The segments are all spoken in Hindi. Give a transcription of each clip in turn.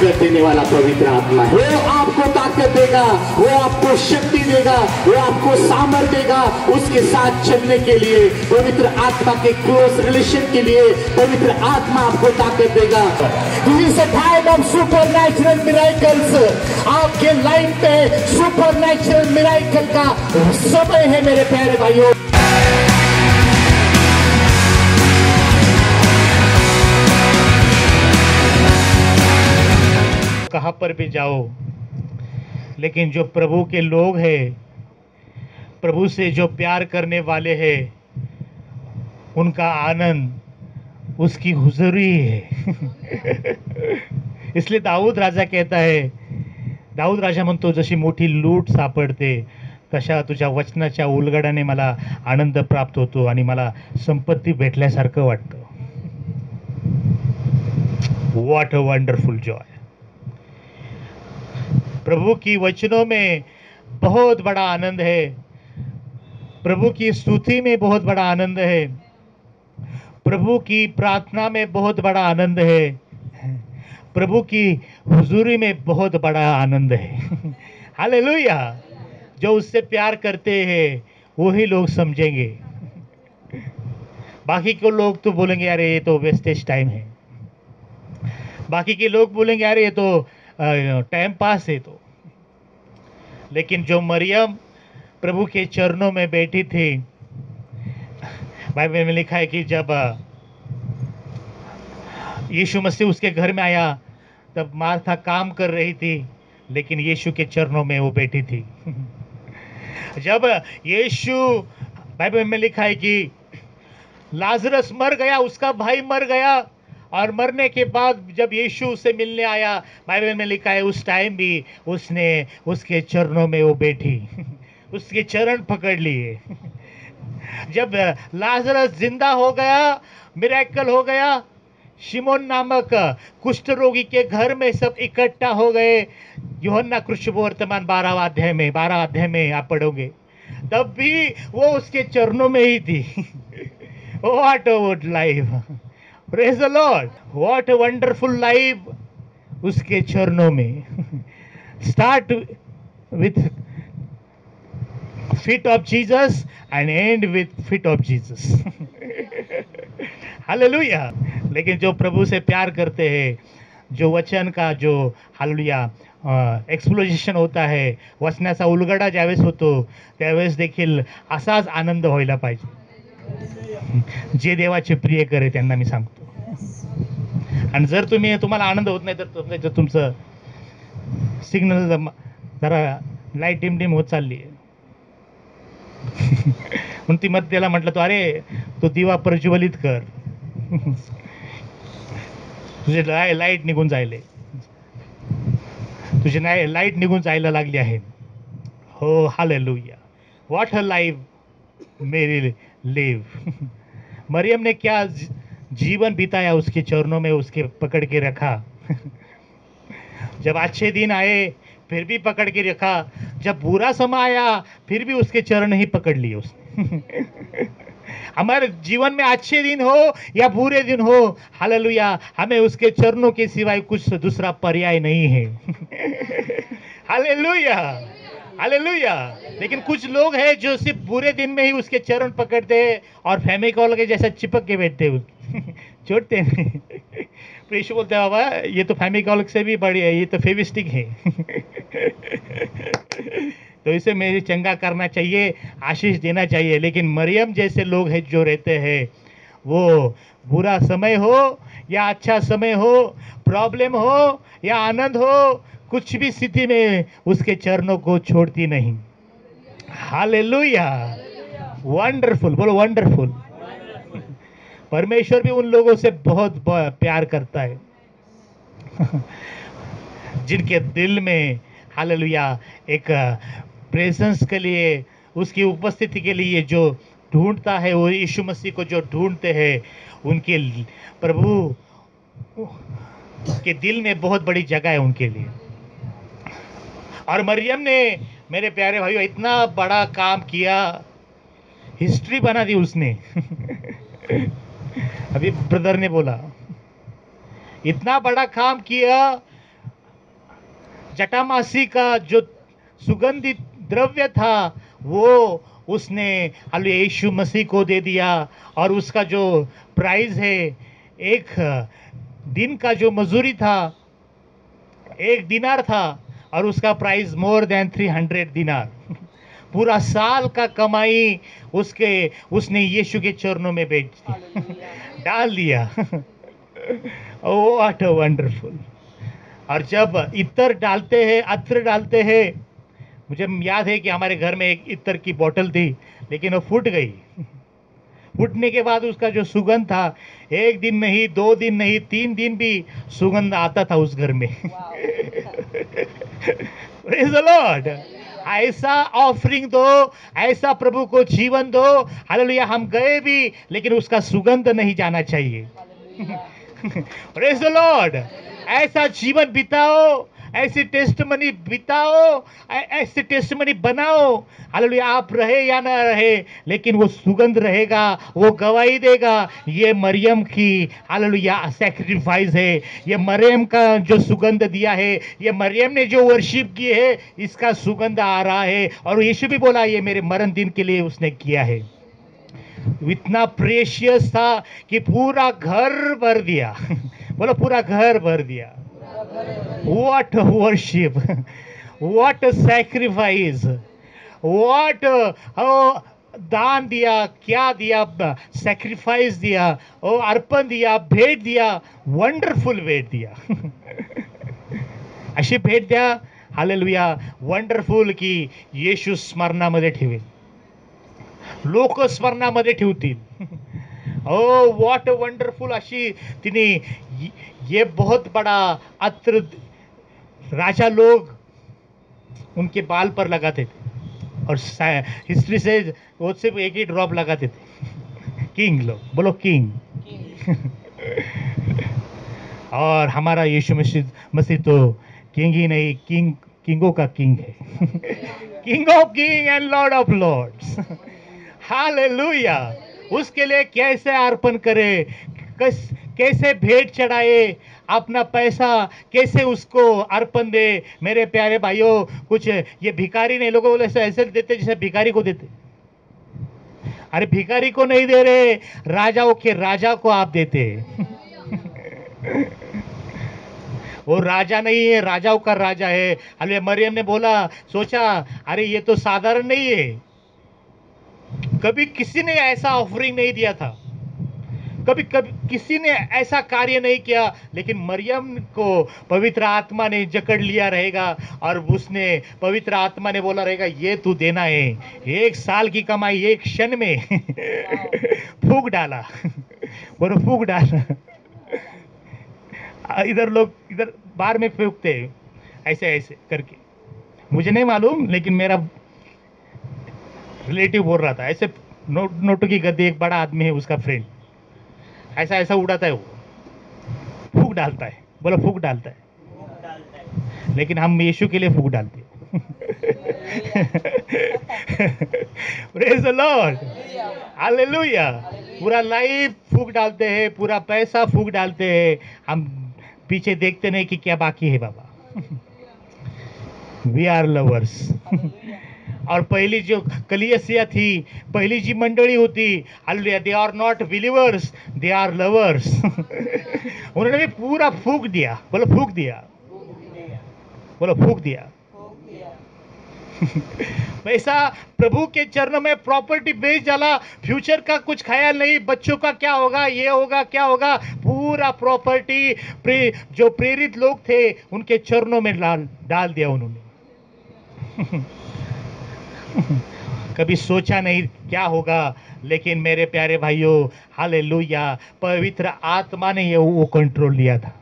ताकत देने वाला पवित्र आत्मा है। वो आपको ताकत देगा, वो आपको शक्ति देगा, वो आपको सामर्थ्य देगा उसके साथ चलने के लिए, पवित्र आत्मा के क्लोज रिलेशन के लिए पवित्र आत्मा आपको ताकत देगा। This is a time of supernatural miracles. आपके लाइफ पे सुपरनैचुरल मिरेकल का समय है मेरे प्यारे भाइयों। कहां पर भी जाओ, लेकिन जो प्रभु के लोग हैं, प्रभु से जो प्यार करने वाले हैं, उनका आनंद उसकी हुजूरी है। इसलिए दाऊद राजा कहता है, दाऊद राजा म्हणतो, जशी मोठी लूट सापडते तशा तुझ्या वचनाच्या उलगडाने मला आनंद प्राप्त होतो आणि मला संपत्ती भेटल्यासारखं वाटतं. What a wonderful joy. प्रभु की वचनों में बहुत बड़ा आनंद है, प्रभु की स्तुति में बहुत बड़ा आनंद है, प्रभु की प्रार्थना में बहुत बड़ा आनंद है, प्रभु की हुजूरी में बहुत बड़ा आनंद है. हालेलुया. जो उससे प्यार करते हैं वही लोग समझेंगे. बाकी के लोग तो बोलेंगे अरे ये तो वेस्टेज टाइम है, बाकी के लोग बोलेंगे अरे ये तो टाइम पास है. तो लेकिन जो मरियम प्रभु के चरणों में बैठी थी, बाइबल में लिखा है कि जब यीशु मसीह उसके घर में आया तब मार्था काम कर रही थी, लेकिन यीशु के चरणों में वो बैठी थी. जब यीशु, बाइबल में लिखा है कि लाजरस मर गया, उसका भाई मर गया, और मरने के बाद जब यीशु उससे मिलने आया, बाइबल में लिखा है उस टाइम भी उसने उसके चरणों में वो बैठी, उसके चरण पकड़ लिए. जब लाजरस जिंदा हो गया, मिरेकल हो गया, शिमोन नामक कुष्ठ रोगी के घर में सब इकट्ठा हो गए. यूहन्ना कृष्णवर्तमान 12 अध्याय में आप पढ़ोगे, तब भी वो उसके चरणों में ही थी. What a life. Praise the Lord. What a wonderful life उसके चरणों में. Start with feet of Jesus and end with feet of Jesus. Hallelujah. लेकिन जो प्रभु से प्यार करते हैं, जो वचन का जो हालेलुया एक्सप्लोजेशन होता है, वचनाचा उलगडा ज्यावेळेस होतो त्यावेळेस देखील असाच आनंद व्हायला पाहिजे. जे देवाचे प्रिय करे त्यांना मी सांगतो. आणि जर तुम्हाला आनंद होत नाही तर तुमचं सिग्नल जरा लाईट डिम होत चालली आहे. म्हणून ती मग त्याला म्हटलं, तो अरे तो दिवा प्रज्वलित कर, तुझे लाईट निघून जायले, तुझी लाईट निघून जायला लागली आहे. हो हालेलुया. व्हाट अ लाइफ मेरी लिव. मरियम ने क्या जीवन बिताया, उसके चरणों में उसके पकड़ के रखा. जब अच्छे दिन आए फिर भी पकड़ के रखा, जब बुरा समय आया फिर भी उसके चरण ही पकड़ लिए उसने. हमारे जीवन में अच्छे दिन हो या बुरे दिन हो, हालेलुया, हमें उसके चरणों के सिवाय कुछ दूसरा पर्याय नहीं है. Hallelujah, hallelujah. लेकिन कुछ लोग हैं जो सिर्फ बुरे दिन में ही उसके चरण पकड़ते हैं और फेविकॉल के जैसा चिपक के बैठते हैं, छोड़ते नहीं. प्रेषु बोलते हैं बाबा ये तो फेविकॉल से भी बड़ी है, ये तो फेविस्टिक है. तो इसे मेरी चंगा करना चाहिए, आशीष देना चाहिए. लेकिन मरियम जैसे लोग हैं जो रहते हैं, वो बुरा समय हो या अच्छा समय हो, प्रॉब्लम हो या आनंद हो, कुछ भी स्थिति में उसके चरणों को छोड़ती नहीं. हालेलुया. वंडरफुल. बोलो वंडरफुल. परमेश्वर भी उन लोगों से बहुत प्यार करता है जिनके दिल में हालेलुया एक प्रेजेंस के लिए, उसकी उपस्थिति के लिए जो ढूंढता है, वो यीशु मसीह को जो ढूंढते हैं, उनके प्रभु के दिल में बहुत बड़ी जगह है उनके लिए. और मरियम ने, मेरे प्यारे भाइयों, इतना बड़ा काम किया, हिस्ट्री बना दी उसने. अभी ब्रदर ने बोला इतना बड़ा काम किया, जटामासी का जो सुगंधित द्रव्य था वो उसने हालेलुया यीशु मसीह को दे दिया। और उसका जो प्राइस है, एक दिन का जो मजूरी था 1 दिनार था, और उसका प्राइस मोर देन 300 दिनार। पूरा साल का कमाई उसने यीशु के चरणों में बेच दिया, डाल दिया। What a wonderful. और जब इत्र डालते हैं, मुझे याद है कि हमारे घर में एक इत्र की बोतल थी, लेकिन वो फूट गई। फूटने के बाद उसका जो सुगंध था, 1 दिन नहीं, 2 दिन नहीं, 3 दिन भी सुगंध आता था उस घर में। Praise the Lord। ऐसा ऑफरिंग दो, ऐसा प्रभु को जीवन दो। हालेलुया। हम गए भी, लेकिन उसका सुगंध नहीं जाना चाहिए। Praise the Lord। ऐसा जीवन बिताओ, ऐसी टेस्टमनी बिताओ, ऐसे टेस्टमनी बनाओ। हालेलुया। आप रहे या ना रहे, लेकिन वो सुगंध रहेगा, वो गवाही देगा। ये मरियम की हालेलुया सैक्रिफाइस है। ये मरियम का जो सुगंध दिया है, ये मरियम ने जो वर्शिप की है, इसका सुगंध आ रहा है। और यीशु भी बोला ये मेरे मरण दिन के लिए उसने किया है। इतना प्रेशियस था कि पूरा घर भर दिया। बोलो पूरा घर भर दिया। What a worship, what a sacrifice, what दान दिया, क्या दिया, सैक्रिफाइस दिया, ओ अर्पण दिया, भेट दिया, वंडरफुल भेट दिया। अशी भेट द्या हालेलुया वंडरफुल की येशू स्मरणामध्ये ठेवेल, लोक स्मरणामध्ये ठेवतील। ओ व्हाट वंडरफुल अशी तिने ये बहुत बड़ा अत्र राजा लोग उनके बाल पर लगाते थे, और हिस्ट्री से वो सिर्फ एक ही ड्रॉप लगाते थे। किंग लोग, बोलो किंग। और हमारा यीशु मसीह तो किंग ही नहीं, किंगों का किंग है। King of king and lord of lords. Hallelujah. उसके लिए कैसे अर्पण करे, कैसे भेंट चढ़ाए, अपना पैसा कैसे उसको अर्पण दे। मेरे प्यारे भाइयों, कुछ ये भिखारी नहीं, लोगों ऐसे देते जैसे भिखारी को देते। अरे भिखारी को नहीं दे रहे, राजाओं के राजा को आप देते। वो राजा नहीं है, राजाओं का राजा है। अरे मरियम ने बोला, सोचा अरे ये तो साधारण नहीं है, कभी किसी ने ऐसा ऑफरिंग नहीं दिया था, कभी किसी ने ऐसा कार्य नहीं किया, लेकिन मरियम को पवित्र आत्मा ने जकड़ लिया रहेगा, और उसने पवित्र आत्मा ने बोला रहेगा ये तू देना है। 1 साल की कमाई एक क्षण में फूंक डाला। बोलो फूंक डाला। इधर लोग इधर बाहर में फूंकते ऐसे ऐसे करके, मुझे नहीं मालूम, लेकिन मेरा रिलेटिव बोल रहा था ऐसे। नोटों की गद्दी, एक बड़ा आदमी है उसका फ्रेंड, ऐसा ऐसा उड़ाता है, वो फूंक डालता है। बोलो फूंक डालता है। लेकिन हम यीशु के लिए फूंक डालते हैं। Praise the Lord. हालेलुया। पूरा लाइफ फूंक डालते हैं, पूरा पैसा फूंक डालते हैं, हम पीछे देखते नहीं कि क्या बाकी है बाबा। We are lovers. और पहली जो कलीसिया थी, पहली जी मंडली होती, hallelujah, they are not believers, they are lovers. उन्होंने भी पूरा फूंक दिया। बोलो फूंक दिया। बोलो फूंक दिया। पैसा प्रभु के चरणों में प्रॉपर्टी बेच डाला, फ्यूचर का कुछ ख्याल नहीं, बच्चों का क्या होगा, ये होगा क्या होगा, पूरा प्रॉपर्टी जो प्रेरित लोग थे उनके चरणों में डाल दिया उन्होंने। कभी सोचा नहीं क्या होगा, लेकिन मेरे प्यारे भाइयों हालेलुया, पवित्र आत्मा ने ये वो कंट्रोल लिया था।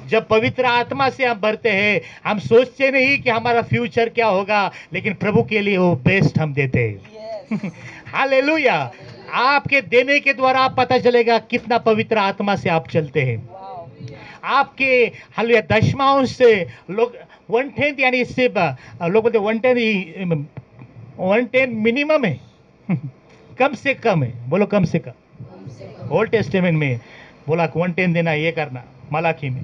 जब पवित्र आत्मा से हम भरते हैं, हम सोचते नहीं कि हमारा फ्यूचर क्या होगा, लेकिन प्रभु के लिए वो बेस्ट हम देते हैं। हालेलुया। आपके देने के द्वारा पता चलेगा कितना पवित्र आत्मा से आप चलते हैं। आपके हालेलुया दशमांश से लोग 1/10 यानी इससे लोग बोलते 1/10 मिनिमम है। कम से कम है। बोलो कम से कम। ओल्ड टेस्टामेंट में बोला 1/10 देना, ये करना, मलाकी में,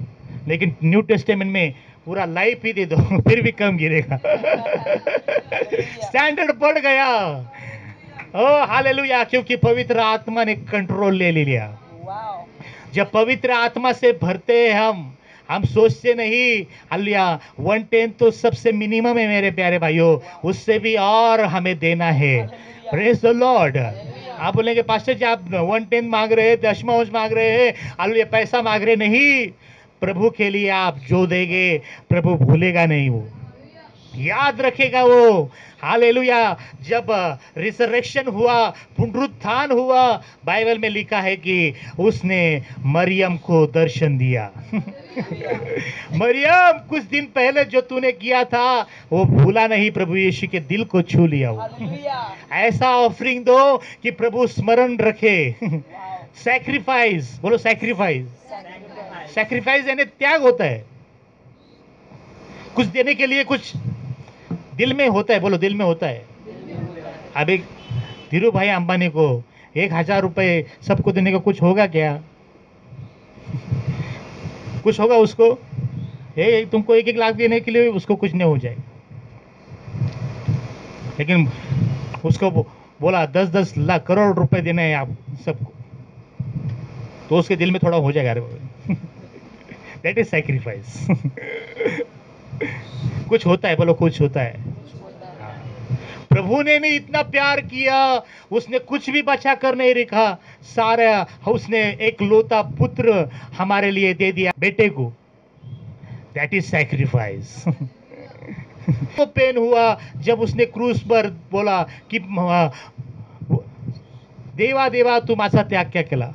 लेकिन न्यू टेस्टामेंट में पूरा लाइफ ही दे दो फिर भी कम गिरेगा। स्टैंडर्ड बढ़ गया। ओ हालेलुया, क्योंकि पवित्र आत्मा ने कंट्रोल ले लिया। जब पवित्र आत्मा से भरते हैं हम सोचते नहीं, हालेलुया 1/10 तो सबसे मिनिमम है मेरे प्यारे भाइयों, उससे भी और हमें देना है। Praise the Lord. आप बोलेंगे पास्टर जी आप 1/10 मांग रहे हैं, दशमांश मांग रहे हैं, हालेलुया पैसा मांग रहे नहीं। प्रभु के लिए आप जो देंगे प्रभु भूलेगा नहीं, वो याद रखेगा वो। हालेलुया। जब रिसरेक्शन हुआ, पुनरुत्थान हुआ, बाइबल में लिखा है कि उसने मरियम को दर्शन दिया। मरियम कुछ दिन पहले जो तूने किया था वो भूला नहीं, प्रभु यीशु के दिल को छू लिया वो। ऐसा ऑफरिंग दो कि प्रभु स्मरण रखे। सैक्रिफाइस, बोलो सैक्रिफाइस। सैक्रिफाइस यानी त्याग होता है, कुछ देने के लिए कुछ दिल में होता है, बोलो दिल में होता है। अब एक धीरू भाई अंबानी को 1000 रुपए सबको देने का कुछ होगा क्या? कुछ होगा उसको? तुमको 1-1 लाख देने के लिए उसको कुछ नहीं हो जाए, लेकिन उसको बोला 10-10 लाख करोड़ रुपए देने हैं आप सबको, तो उसके दिल में थोड़ा हो जाएगा। That is sacrifice. कुछ होता है, बोलो कुछ होता है। प्रभु ने भी इतना प्यार किया, उसने कुछ भी बचा कर नहीं रखा, सारा उसने एक लौता पुत्र हमारे लिए दे दिया, बेटे को। That is sacrifice. वो पेन हुआ जब उसने क्रूस पर बोला कि देवा देवा तू माझा त्याग क्या केला,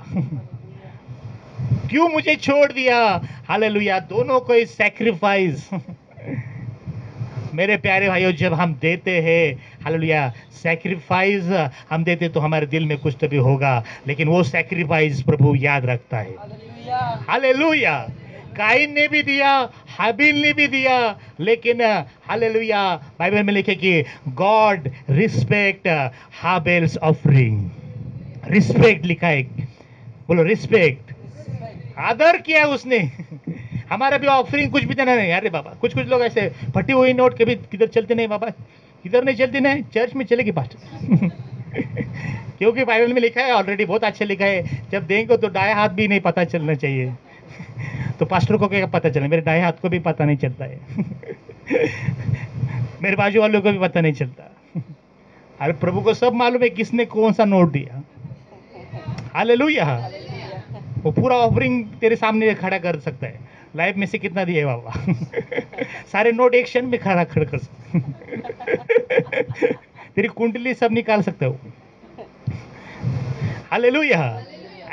क्यों मुझे छोड़ दिया। हालेलुया, दोनों को सैक्रिफाइस। मेरे प्यारे भाइयों, जब हम देते हैं, हालेलुया सैक्रिफाइस हम देते तो हमारे दिल में कुछ तो भी होगा, लेकिन वो सैक्रिफाइस प्रभु याद रखता है। हालेलुया। काइन ने भी दिया, हाबिल ने भी दिया, लेकिन हालेलुया बाइबल में लिखे कि गॉड रिस्पेक्ट हाबेल्स ऑफरिंग। रिस्पेक्ट लिखा है, बोलो रिस्पेक्ट। आदर किया उसने। हमारा भी ऑफरिंग कुछ भी देना नहीं। अरे बाबा, कुछ लोग ऐसे फटी हुई नोट कभी किधर चलते नहीं बाबा, किधर नहीं चलती नहीं, चर्च में चलेगी पास्टर। क्योंकि बाइबल में लिखा है, ऑलरेडी बहुत अच्छे लिखा है, जब देंगे तो दाएं हाथ भी नहीं पता चलना चाहिए। तो पास्टर को क्या पता चले, मेरे दाएं हाथ को भी पता नहीं चलता है। मेरे बाजू वालों को भी पता नहीं चलता। अरे प्रभु को सब मालूम है किसने कौन सा नोट दिया। हालेलुया। वो पूरा ऑफरिंग तेरे सामने खड़ा कर सकता है, लाइफ में से कितना दिया है बाबा। सारे नोट एक क्षण में खड़ा कर सकते। तेरी कुंडली सब निकाल सकते हो। हालेलुया।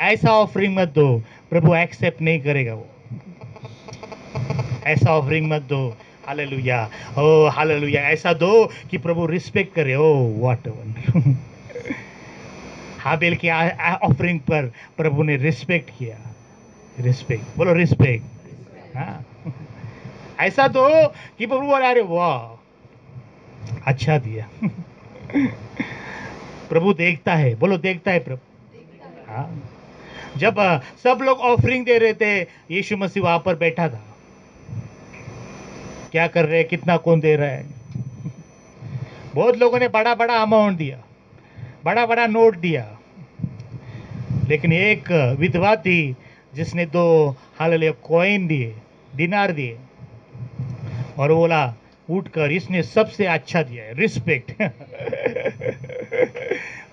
ऐसा ऑफरिंग मत दो, प्रभु एक्सेप्ट नहीं करेगा वो। ऐसा ऑफरिंग मत दो। हालेलुया। ओ हालेलुया, ऐसा दो कि प्रभु रिस्पेक्ट करे। Oh what one. हाबिल की ऑफरिंग पर प्रभु ने रिस्पेक्ट किया। रिस्पेक्ट, बोलो रिस्पेक्ट। हाँ, ऐसा दो कि प्रभु बोला अरे वाह अच्छा दिया। प्रभु देखता है, बोलो देखता है प्रभु। हाँ, जब सब लोग ऑफरिंग दे रहे थे, यीशु मसीह वहां पर बैठा था। क्या कर रहे हैं, कितना कौन दे रहा है। बहुत लोगों ने बड़ा बड़ा अमाउंट दिया, बड़ा बड़ा नोट दिया, लेकिन एक विधवा थी जिसने 2 हालेलुया कॉइन दिए, दिनार दिए, और बोला उठकर इसने सबसे अच्छा दिया है, respect.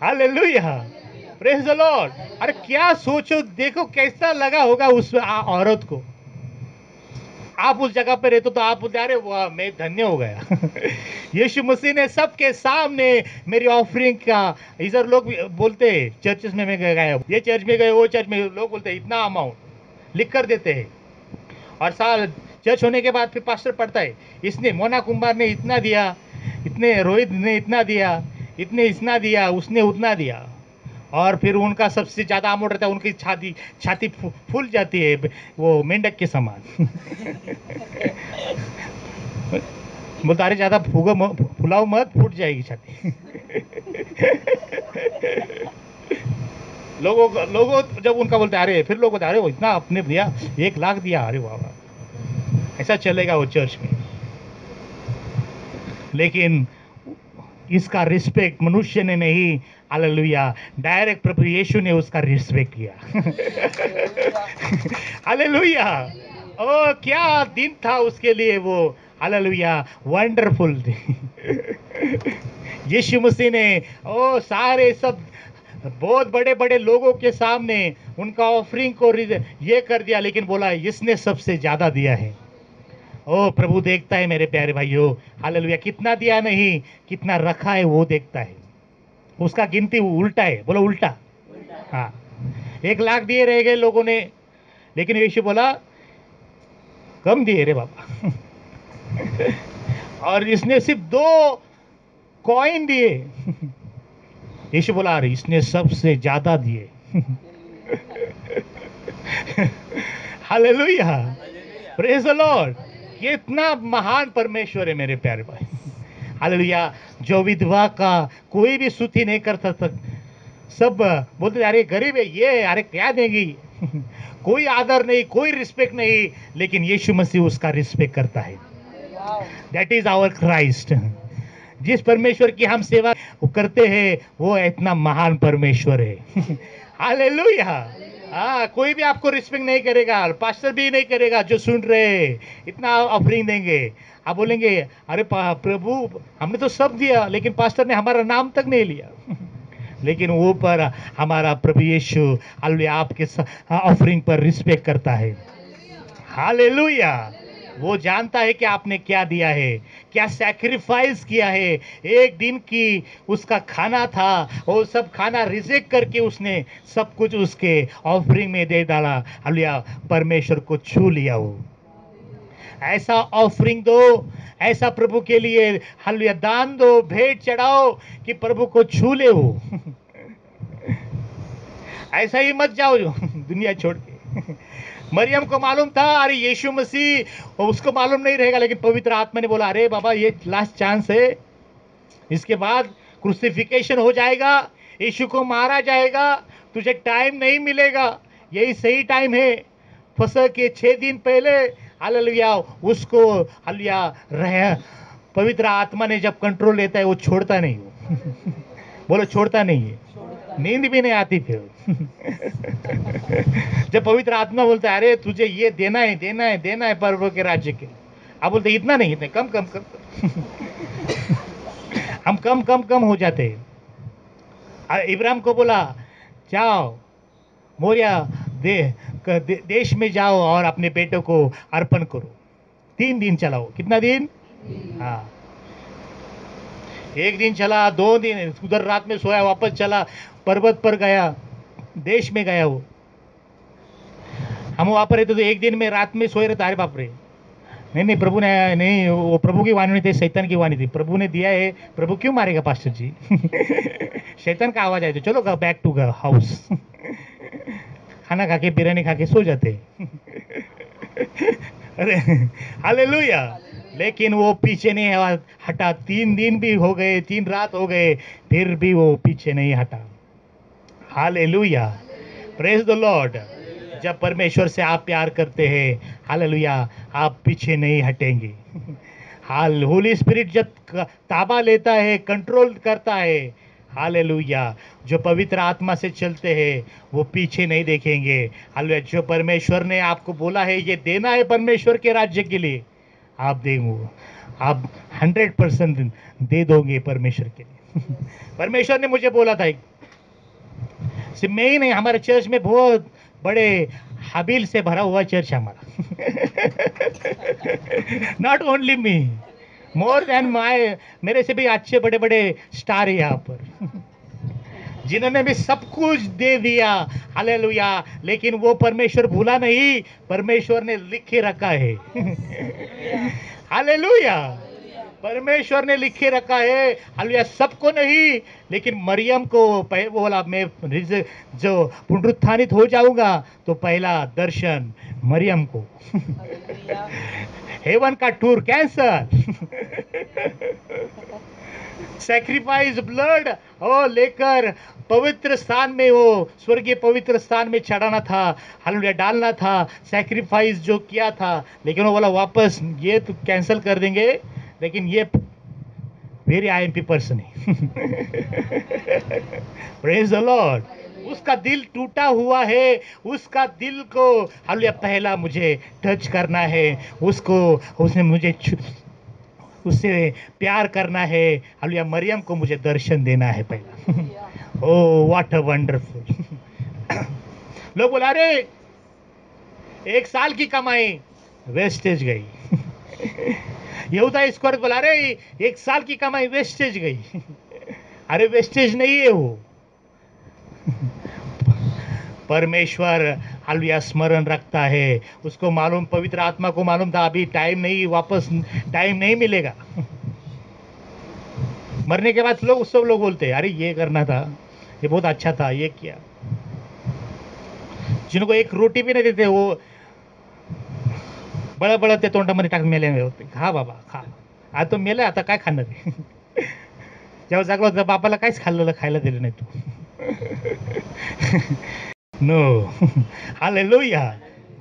Hallelujah, praise the Lord. अरे क्या सोचो, देखो कैसा लगा होगा उस औरत को। आप उस जगह पे रहते तो आप बोलते अरे वाह मैं धन्य हो गया। यीशु मसीह ने सबके सामने मेरी ऑफरिंग का। इधर लोग बोलते हैं चर्चेस में मैं गया, ये चर्च में गए, वो चर्च में, लोग बोलते हैं इतना अमाउंट लिख कर देते हैं, और साल चर्च होने के बाद फिर पास्टर पढ़ता है इसने मोना कुंभार ने इतना दिया, इतने रोहित ने इतना दिया, इतने इतना दिया, उसने उतना दिया, और फिर उनका सबसे ज़्यादा अमाउंट रहता है, उनकी छाती फूल जाती है वो मेंढक के समान। बोलता अरे ज़्यादा फुलाओ मत, फूट जाएगी छाती। लोगों जब उनका बोलते अरे, फिर लोग बोलते अरे वो इतना आपने दिया, 1 लाख दिया, अरे वाह वाह। ऐसा चलेगा वो चर्च में। लेकिन इसका रिस्पेक्ट मनुष्य ने नहीं, हालेलुया, डायरेक्ट प्रभु यीशु ने उसका रिस्पेक्ट किया। हालेलुया। ओ क्या दिन था उसके लिए वो, हालेलुया, वंडरफुल दिन। यीशु मसीह ने ओ सारे सब बहुत बड़े बड़े लोगों के सामने उनका ऑफरिंग को ये कर दिया, लेकिन बोला इसने सबसे ज्यादा दिया है। ओ प्रभु देखता है मेरे प्यारे भाइयों, हालेलुया, कितना दिया नहीं, कितना रखा है वो देखता है। उसका गिनती उल्टा है, बोलो उल्टा। हाँ, 1,00,000 दिए रह गए लोगों ने, लेकिन यीशु बोला कम दिए रे बाबा। और इसने सिर्फ 2 कॉइन दिए। यीशु बोला अरे इसने सबसे ज्यादा दिए। Hallelujah, praise the Lord. ये इतना महान परमेश्वर है मेरे प्यारे भाई। हालेलुया, जो विधवा का कोई भी स्तुति नहीं करता था, सब बोलते अरे गरीब है ये, अरे क्या देगी। कोई आदर नहीं, कोई रिस्पेक्ट नहीं, लेकिन यीशु मसीह उसका रिस्पेक्ट करता है। That is our Christ. जिस परमेश्वर की हम सेवा करते हैं वो इतना महान परमेश्वर है। हालेलुया। हाँ, कोई भी आपको रिस्पेक्ट नहीं करेगा, पास्टर भी नहीं करेगा। जो सुन रहे इतना ऑफरिंग देंगे, आप बोलेंगे अरे प्रभु हमने तो सब दिया, लेकिन पास्टर ने हमारा नाम तक नहीं लिया। लेकिन वो पर हमारा प्रभु यीशु हालेलुया आपके ऑफरिंग पर रिस्पेक्ट करता है। हालेलुया। वो जानता है कि आपने क्या दिया है, क्या सैक्रिफाइस किया है। एक दिन की उसका खाना था, वो सब खाना रिजेक्ट करके उसने सब कुछ उसके ऑफरिंग में दे डाला। हालेलुया, परमेश्वर को छू लिया। वो ऐसा ऑफरिंग दो, ऐसा प्रभु के लिए हालेलुया दान दो, भेंट चढ़ाओ कि प्रभु को छू ले वो। ऐसा ही मत जाओ दुनिया छोड़ के। मरियम को मालूम था अरे यीशु मसीह, उसको मालूम नहीं रहेगा, लेकिन पवित्र आत्मा ने बोला अरे बाबा ये लास्ट चांस है, इसके बाद क्रूसिफिकेशन हो जाएगा, यीशु को मारा जाएगा, तुझे टाइम नहीं मिलेगा, यही सही टाइम है। फसह के 6 दिन पहले हालेलुया उसको हालेलुया रह। पवित्र आत्मा ने जब कंट्रोल लेता है वो छोड़ता नहीं। बोलो छोड़ता नहीं है, नींद भी नहीं आती फिर। जब पवित्र आत्मा बोलता है अरे तुझे ये देना है देना है देना है प्रभु के राज्य के, आप बोलते इतना नहीं, इतने कम कम कम। हम कम कम कम हो जाते हैं। इब्राहिम को बोला जाओ मोरिया देश में जाओ और अपने बेटों को अर्पण करो, 3 दिन चलाओ। कितना दिन? हाँ, 1 दिन चला, 2 दिन उधर रात में सोया, वापस चला, पर्वत पर गया, देश में गया। वो हम वहां पर रहते तो 1 दिन में रात में सोए रहता। अरे बाप रे, नहीं प्रभु ने नहीं, वो प्रभु की वाणी नहीं थी, शैतान की वाणी थी। प्रभु ने दिया है, प्रभु क्यों मारेगा पास्टर जी। शैतान का आवाज आए तो चलो बैक टू हाउस। खाना खा के बिरयानी खा के सो जाते। अरे हालेलुया। लेकिन वो पीछे नहीं हटा। 3 दिन भी हो गए, 3 रात हो गए, फिर भी वो पीछे नहीं हटा। Hallelujah, praise the Lord. जब परमेश्वर से आप प्यार करते हैं, हालेलुया, आप पीछे नहीं हटेंगे। हाल होली स्पिरिट जब ताबा लेता है, कंट्रोल करता है, हालेलुया, जो पवित्र आत्मा से चलते हैं वो पीछे नहीं देखेंगे। हालेलुया, जो परमेश्वर ने आपको बोला है ये देना है परमेश्वर के राज्य के लिए, आप देंगे, आप 100% दे दोगे परमेश्वर के लिए। परमेश्वर ने मुझे बोला था, सिर्फ मैं ही नहीं, हमारे चर्च में बहुत बड़े हाबिल से भरा हुआ चर्च है हमारा। Not only me, more than my, मेरे से भी अच्छे बड़े बड़े स्टार है यहाँ पर, जिन्होंने भी सब कुछ दे दिया। हालेलुया, लेकिन वो परमेश्वर भूला नहीं, परमेश्वर ने लिखे रखा है। हालेलुया, परमेश्वर ने लिखे रखा है। हालेलुया, सबको नहीं, लेकिन मरियम को बोला मैं जो पुनरुत्थानित हो जाऊंगा तो पहला दर्शन मरियम को। हेवन का टूर कैंसल। सैक्रिफाइस ब्लड ओ लेकर पवित्र स्थान में, वो स्वर्गीय पवित्र स्थान में चढ़ाना था, हालेलुया, डालना था, सैक्रिफाइस जो किया था। लेकिन वो बोला वापस ये तो कैंसिल कर देंगे, लेकिन ये वेरी आईएमपी पर्सन है। Praise the Lord. उसका दिल टूटा हुआ है, उसका दिल को हालेलुया पहला मुझे टच करना है, उसको उसने मुझे उससे प्यार करना है, हालेलुया मरियम को मुझे दर्शन देना है पहला। ओह व्हाट अ वंडरफुल। लोग बोला अरे 1 साल की कमाई वेस्टेज गई। यहूदा स्क्वायर बोला अरे 1 साल की कमाई वेस्टेज गई। अरे वेस्टेज नहीं है वो। परमेश्वर हालेलुया स्मरण रखता है, उसको मालूम, पवित्र आत्मा को मालूम था अभी टाइम नहीं, वापस टाइम नहीं मिलेगा। मरने के बाद सब लोग बोलते हैं अरे ये करना था, ये बहुत अच्छा था, ये किया। जिनको एक रोटी भी नहीं देते वो बड़ा बड़ा ते तोंडामध्ये टाक मेले होते, खा बाबा खा, आता तो मेले, आता काय खाणार आहे? जेव्हा जागला होता बापाला काहीच खायला दिलं नाही तू। नो। हालेलुया।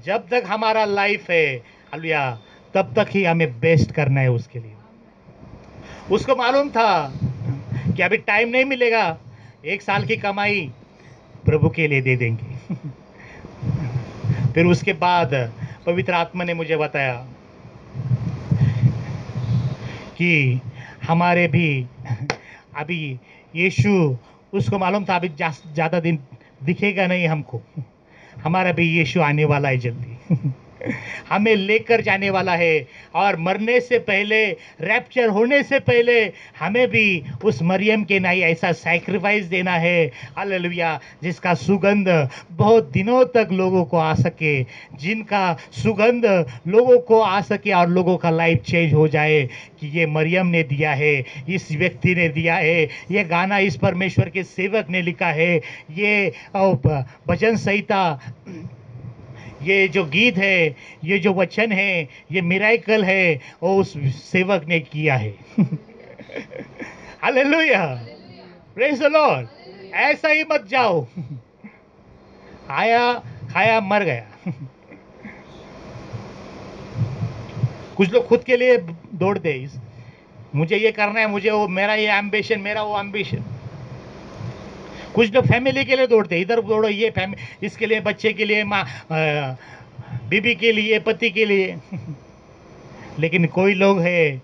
जब तक हमारा लाइफ है हालेलुया, तब तक ही हमें बेस्ट करना है उसके लिए। उसको मालूम था कि अभी टाइम नहीं मिलेगा, 1 साल की कमाई प्रभु के लिए दे देंगे। फिर उसके बाद पवित्र आत्मा ने मुझे बताया कि हमारे भी अभी यीशु, उसको मालूम था अभी ज़्यादा दिन दिखेगा नहीं हमको, हमारा भी यीशु आने वाला है जल्दी। हमें लेकर जाने वाला है, और मरने से पहले, रैप्चर होने से पहले हमें भी उस मरियम के नहीं ऐसा सैक्रिफाइस देना है, हालेलुया, जिसका सुगंध बहुत दिनों तक लोगों को आ सके, जिनका सुगंध लोगों को आ सके और लोगों का लाइफ चेंज हो जाए कि ये मरियम ने दिया है, इस व्यक्ति ने दिया है, ये गाना इस परमेश्वर के सेवक ने लिखा है, ये भजन संहिता, ये जो गीत है, ये जो वचन है, ये मिराइकल है, वो उस सेवक ने किया है। Hallelujah, praise the Lord. ऐसा ही मत जाओ, आया खाया मर गया। कुछ लोग खुद के लिए दौड़ते, मुझे ये करना है, मुझे वो, मेरा ये एम्बिशन, मेरा वो एम्बिशन। कुछ लोग फैमिली के लिए दौड़ते, इधर दौड़ो, ये फैमिली, इसके लिए, बच्चे के लिए, माँ, बीबी के लिए, पति के लिए। लेकिन कोई लोग हैं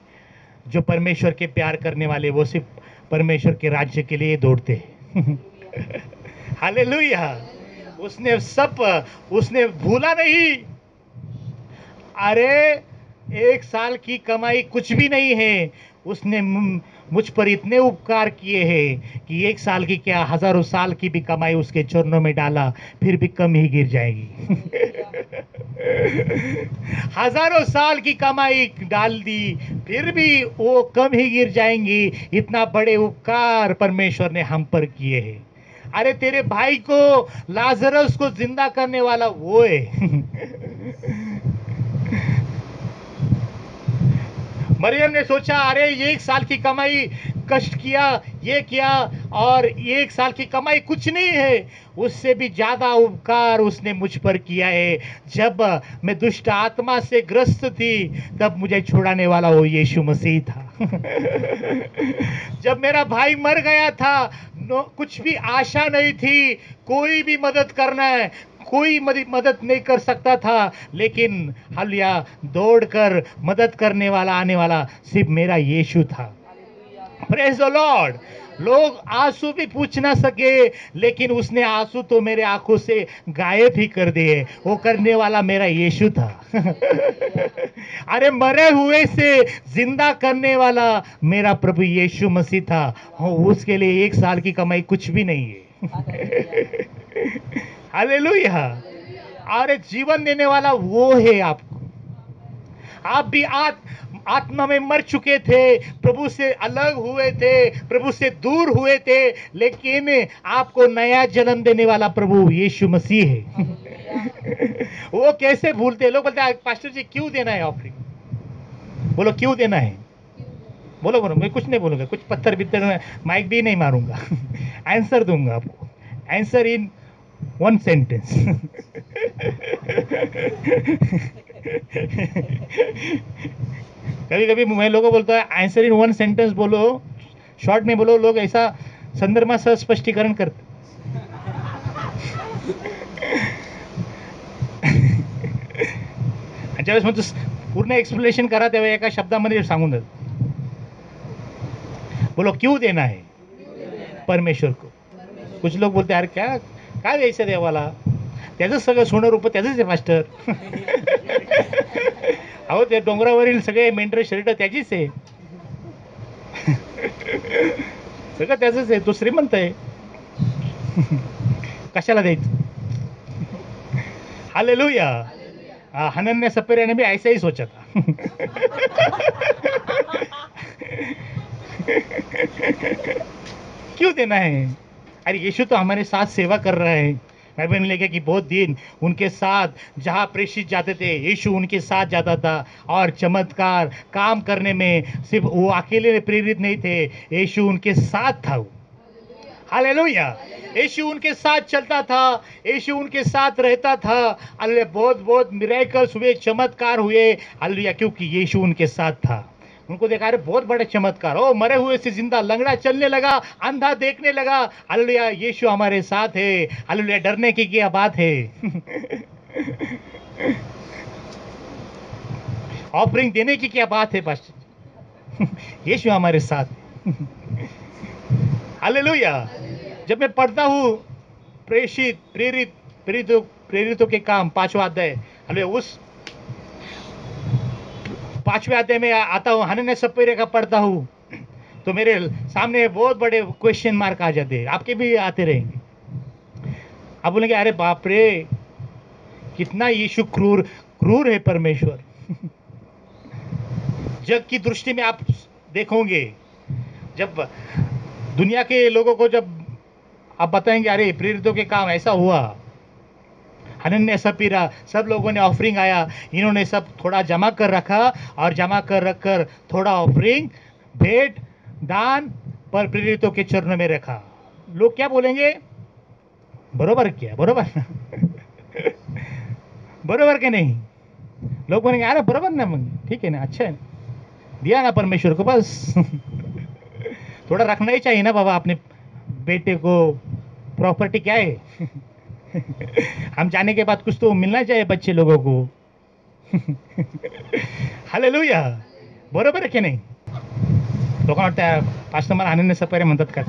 जो परमेश्वर के प्यार करने वाले, वो सिर्फ परमेश्वर के राज्य के लिए दौड़ते हैं। हालेलुया। उसने भूला नहीं। अरे 1 साल की कमाई कुछ भी नहीं है, उसने मुझ पर इतने उपकार किए हैं कि 1 साल की क्या, हजारों साल की भी कमाई उसके चरणों में डाला, फिर भी कम ही गिर जाएगी। हजारों साल की कमाई डाल दी, फिर भी वो कम ही गिर जाएंगी। इतना बड़े उपकार परमेश्वर ने हम पर किए हैं। अरे तेरे भाई को, लाजरस को जिंदा करने वाला वो है। मरियम ने सोचा अरे 1 साल की कमाई, कष्ट किया, ये किया, और 1 साल की कमाई कुछ नहीं है, उससे भी ज्यादा उपकार उसने मुझ पर किया है। जब मैं दुष्ट आत्मा से ग्रस्त थी, तब मुझे छुड़ाने वाला वो यीशु मसीह था। जब मेरा भाई मर गया था, कुछ भी आशा नहीं थी, कोई भी मदद करना है, कोई मदद नहीं कर सकता था, लेकिन हालेलुया दौड़कर मदद करने वाला, आने वाला सिर्फ मेरा यीशु था। Praise the Lord. लोग आंसू भी पूछ ना सके, लेकिन उसने आंसू तो मेरे आंखों से गायब ही कर दिए। वो करने वाला मेरा यीशु था। अरे मरे हुए से जिंदा करने वाला मेरा प्रभु यीशु मसीह था। उसके लिए 1 साल की कमाई कुछ भी नहीं है। हालेलुया। अरे जीवन देने वाला वो है आपको। आप भी आत्मा में मर चुके थे, प्रभु से अलग हुए थे, प्रभु से दूर हुए थे, लेकिन आपको नया जन्म देने वाला प्रभु यीशु मसीह है। वो कैसे भूलते? लोग बोलते हैं पास्टर जी क्यों देना है ऑफरिंग? बोलो क्यों देना है? बोलो बोलो, मैं कुछ नहीं बोलूंगा, कुछ पत्थर बित्थर में माइक भी नहीं मारूंगा। आंसर दूंगा आपको, आंसर इन वन सेंटेंस। कभी कभी मैं लोगों को बोलता है आंसर इन वन सेंटेंस बोलो, शॉर्ट में बोलो, लोग ऐसा संदर्भ सह स्पष्टीकरण करते। ज्यावेळेस मग पूर्ण एक्सप्लेनेशन करा तेव्हा एका शब्दामध्ये सांगून देत, बोलो क्यों देना है परमेश्वर को। कुछ लोग बोलते यार क्या काय द्यायचं देवाला, त्याचं सगळं सोनं रूप त्याचंच आहे मास्टर। अहो ते डोंगरावरील सगळे मेंढर शर्ट त्याचीच आहे, सगळं त्याचंच आहे, तो श्रीमंत आहे, कशाला द्यायचं। हालेलुया। हनन्या सपेरा ने भी ऐसा ही सोचा था। क्यों देना है? अरे यीशु तो हमारे साथ सेवा कर रहा है। बाइबल में लिखा कि बहुत दिन उनके साथ जहाँ प्रेषित जाते थे, यीशु उनके साथ जाता था और चमत्कार काम करने में सिर्फ वो अकेले प्रेरित नहीं थे, यीशु उनके साथ था। हालेलुया। यीशु उनके साथ चलता था, यीशु उनके साथ रहता था। हालेलुया। बहुत बहुत मिरेकल्स हुए, चमत्कार हुए। हालेलुया, क्योंकि यीशु उनके साथ था। उनको देखा, अरे बहुत बड़े चमत्कार, ओ मरे हुए से जिंदा, लंगड़ा चलने लगा, अंधा देखने लगा। हालेलुया, यीशु हमारे साथ है। हालेलुया, डरने की क्या बात है। ऑफरिंग देने की क्या बात है पास्टर। यीशु हमारे साथ। हालेलुया। जब मैं पढ़ता हूँ प्रेरितों के काम 5वां अध्याय, हालेलुया, उस 5वें अध्याय में आता हूँ, हनन्या सपेरा का पढ़ता हूँ, तो मेरे सामने बहुत बड़े क्वेश्चन मार्क आ जाते हैं, आपके भी आते रहेंगे। आप बोलेंगे अरे बाप रे, कितना यीशु क्रूर है परमेश्वर। जग की दृष्टि में आप देखोगे, जब दुनिया के लोगों को जब आप बताएंगे अरे प्रेरितों के काम ऐसा हुआ, हनन्या सपेरा, सब लोगों ने ऑफरिंग आया, इन्होंने सब थोड़ा जमा कर रखा और जमा कर रखकर थोड़ा ऑफरिंग, भेंट, दान पर प्रेरितों के चरणों में रखा। लोग क्या बोलेंगे? बरोबर क्या? बरोबर। बरोबर के नहीं? लोग बोलेंगे अरे बरोबर ना, मग ठीक है ना, अच्छा है, दिया ना परमेश्वर को, बस। थोड़ा रखना ही चाहिए ना बाबा अपने बेटे को। प्रॉपर्टी क्या है? हम जाने के बाद कुछ तो मिलना चाहिए बच्चे लोगों को। हालेलुया, बरोबर आहे की नाही? लोकांना वाटतं पास्टर मला हनन्या सपेरा म्हणतात का?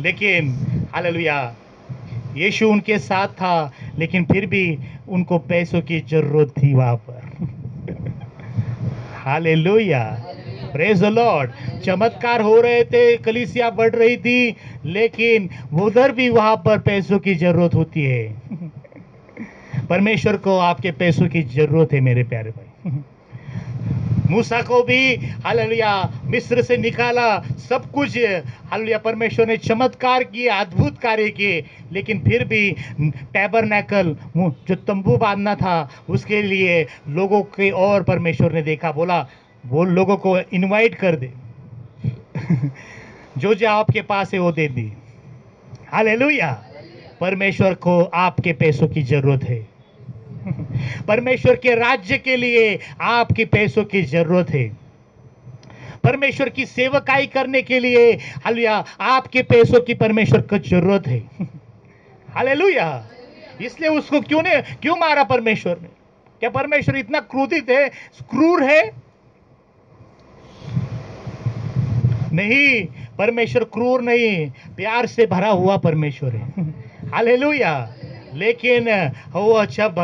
लेकिन हालेलुया, यीशु उनके साथ था, लेकिन फिर भी उनको पैसों की जरूरत थी वहां पर। Hallelujah, praise the Lord. चमत्कार हो रहे थे, कलीसिया बढ़ रही थी, लेकिन उधर भी वहां पर पैसों की जरूरत होती है। परमेश्वर को आपके पैसों की जरूरत है मेरे प्यारे भाई। मूसा को भी हालेलुया मिस्र से निकाला, सब कुछ हालेलुया परमेश्वर ने चमत्कार किए, अद्भुत कार्य किए, लेकिन फिर भी टैबरनैकल जो तंबू बांधना था, उसके लिए लोगों के और परमेश्वर ने देखा, बोला वो लोगों को इनवाइट कर दे। जो जो आपके पास है वो दे दी। हालेलुया। परमेश्वर को आपके पैसों की जरूरत है। परमेश्वर के राज्य के लिए आपके पैसों की जरूरत है। परमेश्वर की सेवकाई करने के लिए हालेलुया आपके पैसों की परमेश्वर को जरूरत है। हालेलुया। इसलिए उसको क्यों मारा परमेश्वर ने? क्या परमेश्वर इतना क्रोधित है, क्रूर है? नहीं, परमेश्वर क्रूर नहीं, प्यार से भरा हुआ परमेश्वर है। हालेलुया। लेकिन वो जब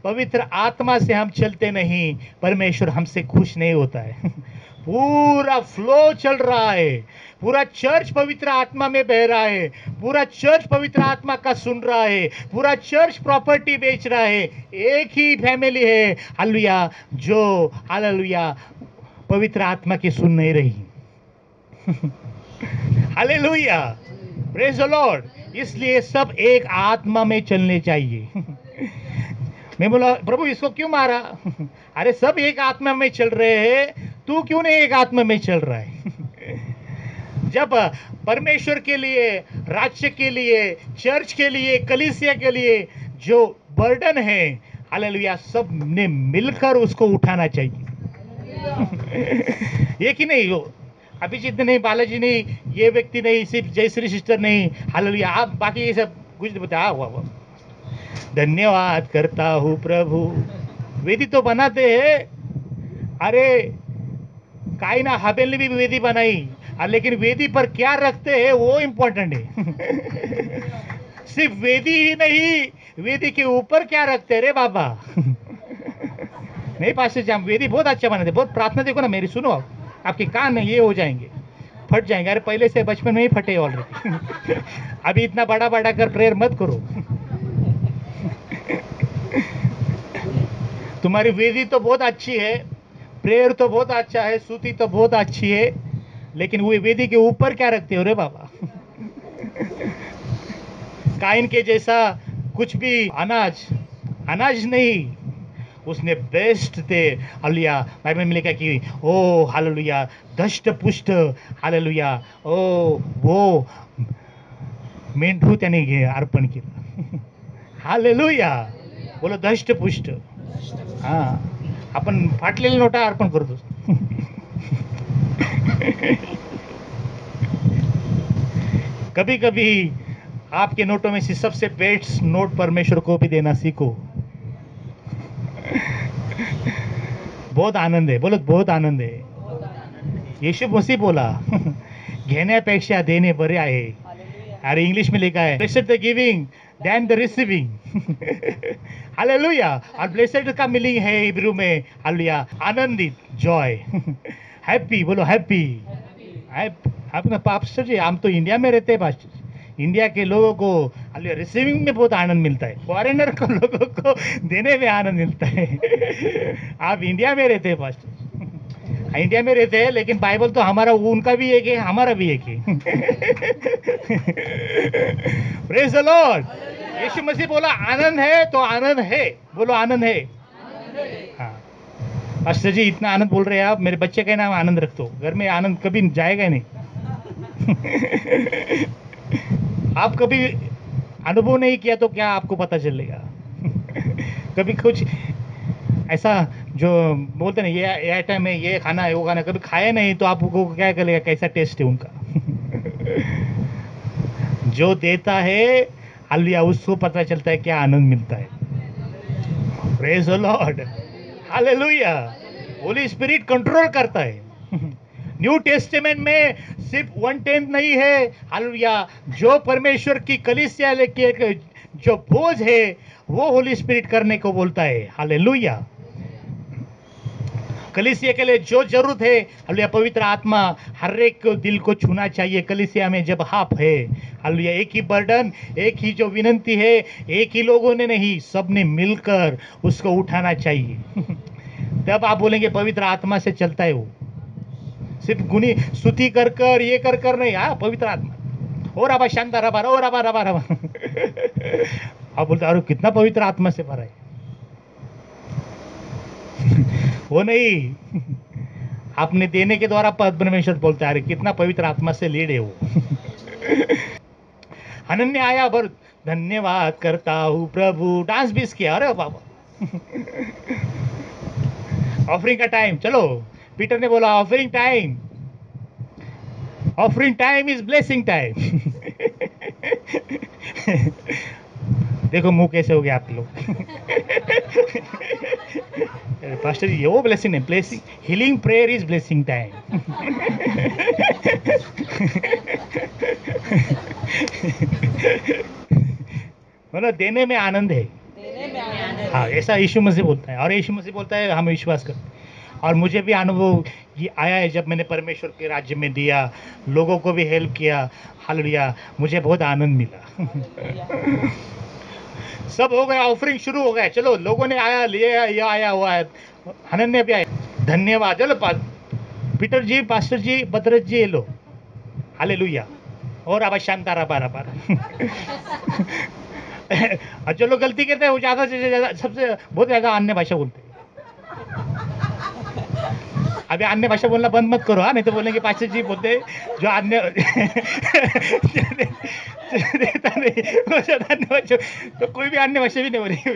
पवित्र आत्मा से हम चलते नहीं, परमेश्वर हमसे खुश नहीं होता है। पूरा फ्लो चल रहा है, पूरा चर्च पवित्र आत्मा में बह रहा है, पूरा चर्च पवित्र आत्मा का सुन रहा है, पूरा चर्च प्रॉपर्टी बेच रहा है। एक ही फैमिली है हालेलुया जो हालेलुया पवित्र आत्मा की सुन नहीं रही। Hallelujah, praise the Lord. इसलिए सब एक आत्मा में चलने चाहिए। मैं बोला प्रभु इसको क्यों मारा? अरे सब एक आत्मा में चल रहे हैं, तू क्यों नहीं एक आत्मा में चल रहा है? जब परमेश्वर के लिए, राज्य के लिए, चर्च के लिए, कलीसिया के लिए जो बर्डन है, हालेलुया, सब ने मिलकर उसको उठाना चाहिए। एक ही नहीं हो, अभिजीत नहीं, बालाजी नहीं, ये व्यक्ति नहीं, सिर्फ जयश्री सिस्टर नहीं, हालेलुया, आप बाकी ये सब कुछ बता हुआ। धन्यवाद करता हूँ प्रभु। वेदी तो बनाते हैं, अरे काई ना हाबेल ने भी वेदी बनाई, लेकिन वेदी पर क्या रखते हैं वो इंपॉर्टेंट है। सिर्फ वेदी ही नहीं, वेदी के ऊपर क्या रखते हैं रे बाबा? नहीं पास से वेदी बहुत अच्छा बनाते, बहुत प्रार्थना, देखो ना मेरी, सुनो आपके कान ये हो जाएंगे, फट जाएंगे। अरे पहले से बचपन में ही फटे ऑलरेडी। अभी इतना बड़ा बड़ा कर प्रेयर मत करो। तुम्हारी वेदी तो बहुत अच्छी है, प्रेयर तो बहुत अच्छा है, स्तुति तो बहुत अच्छी है, लेकिन वो वेदी के ऊपर क्या रखते हो रे बाबा? काइन के जैसा कुछ भी अनाज नहीं, उसने बेस्ट थे। हालेलुया, बाइबल में लिखा कि ओ हालेलुया दष्ट पुष्ट, हालेलुया, ओ वो मेंढू त्याने अर्पण केलं। हालेलुया, बोलो दष्ट पुष्ट। हाँ, आपण फाटलेल्या नोटा अर्पण करतो। कभी कभी आपके नोटों में से सबसे बेस्ट नोट परमेश्वर को भी देना सीखो। बहुत आनंद है, बोलो बहुत आनंद है। यीशु मसीह बोला घेण्यापेक्षा देणे बरे आहे। अरे इंग्लिश में लिखा है blessed the giving then the receiving. Hallelujah, और ब्लेसेड का मीनिंग है हिब्रू में हालेलुया आनंदित, जॉय, हैप्पी, बोलो हैप्पी। आपका पास्टर जी, हम तो इंडिया में रहते हैं पास्टर, इंडिया के लोगों को रिसीविंग में बहुत आनंद मिलता है, फॉरेनर को लोगों को देने में आनंद मिलता है। आप इंडिया में रहते हैं पास्टर, इंडिया में रहते हैं, लेकिन बाइबल तो हमारा, उनका भी एक है, हमारा भी एक है। Praise the lord. Yeshu Masih बोला आनंद है तो आनंद है, बोलो आनंद है। हाँ पास्टर जी इतना आनंद बोल रहे हैं आप, मेरे बच्चे का नाम आनंद रख दो, घर में आनंद कभी जाएगा ही नहीं। आप कभी अनुभव नहीं किया तो क्या आपको पता चलेगा? कभी कुछ ऐसा जो बोलते ना ये आइटम है, ये खाना है, वो खाना, कभी खाया नहीं तो आपको क्या करेगा, कैसा टेस्ट है उनका? जो देता है हालेलुया, उसको पता चलता है क्या आनंद मिलता है। Praise the Lord, hallelujah. Holi spirit control करता है। न्यू टेस्टामेंट में सिर्फ 1/10 नहीं है, हालेलुया, जो परमेश्वर की कलीसिया लेके जो बोझ है वो होली स्पिरिट करने को बोलता है। हालेलुया, कलीसिया के लिए जो जरूरत है, हालेलुया, पवित्र आत्मा हर एक को दिल को छूना चाहिए। कलीसिया में जब हाफ है, हालेलुया, एक ही बर्डन, एक ही जो विनंती है, एक ही लोगों ने नहीं, सबने मिलकर उसको उठाना चाहिए। तब आप बोलेंगे पवित्र आत्मा से चलता है वो, सिर्फ गुनी स्तुति कर कर ये कर कर नहीं। हाँ पवित्र आत्मा, और अब शांता रबा, और रबा रबा रबा। आप बोलते अरे कितना पवित्र आत्मा से भरा है। वो नहीं, आपने देने के द्वारा परमेश्वर बोलता है अरे कितना पवित्र आत्मा से लीड है वो। अनन्या आया बर, धन्यवाद करता हूँ प्रभु, डांस भी किया। अरे बाबा, ऑफरिंग का टाइम, चलो पीटर ने बोला offering time is blessing time. देखो मुंह कैसे हो गया आप लोग। पास्टर जी वो ब्लेसिंग है, blessing healing prayer is blessing time. मतलब देने में आनंद है। हाँ ऐसा यीशु मसीह बोलता है, और यीशु मसीह बोलता है हम विश्वास करते हैं। और मुझे भी अनुभव ये आया है जब मैंने परमेश्वर के राज्य में दिया, लोगों को भी हेल्प किया, हालेलुया, मुझे बहुत आनंद मिला। सब हो गया, ऑफरिंग शुरू हो गया, चलो लोगों ने आया, लिए ये आया हुआ है, अनन्या भी आया, धन्यवाद। चलो पीटर जी, पास्टर जी, बदरत जी, लो हालेलुया, और अब शांता रबा रबा। और जो लोग गलती करते हैं वो ज्यादा से ज्यादा सबसे बहुत ज्यादा अन्य भाषा बोलते हैं। अभी अन्य भाषा बोलना बंद मत करो, हाँ, नहीं तो बोलेंगे पास्टर जी बोलते हैं जो अन्य देता नहीं वो ज्यादा अन्य भाषा, तो कोई भी अन्य भाषा भी नहीं बोलेगी।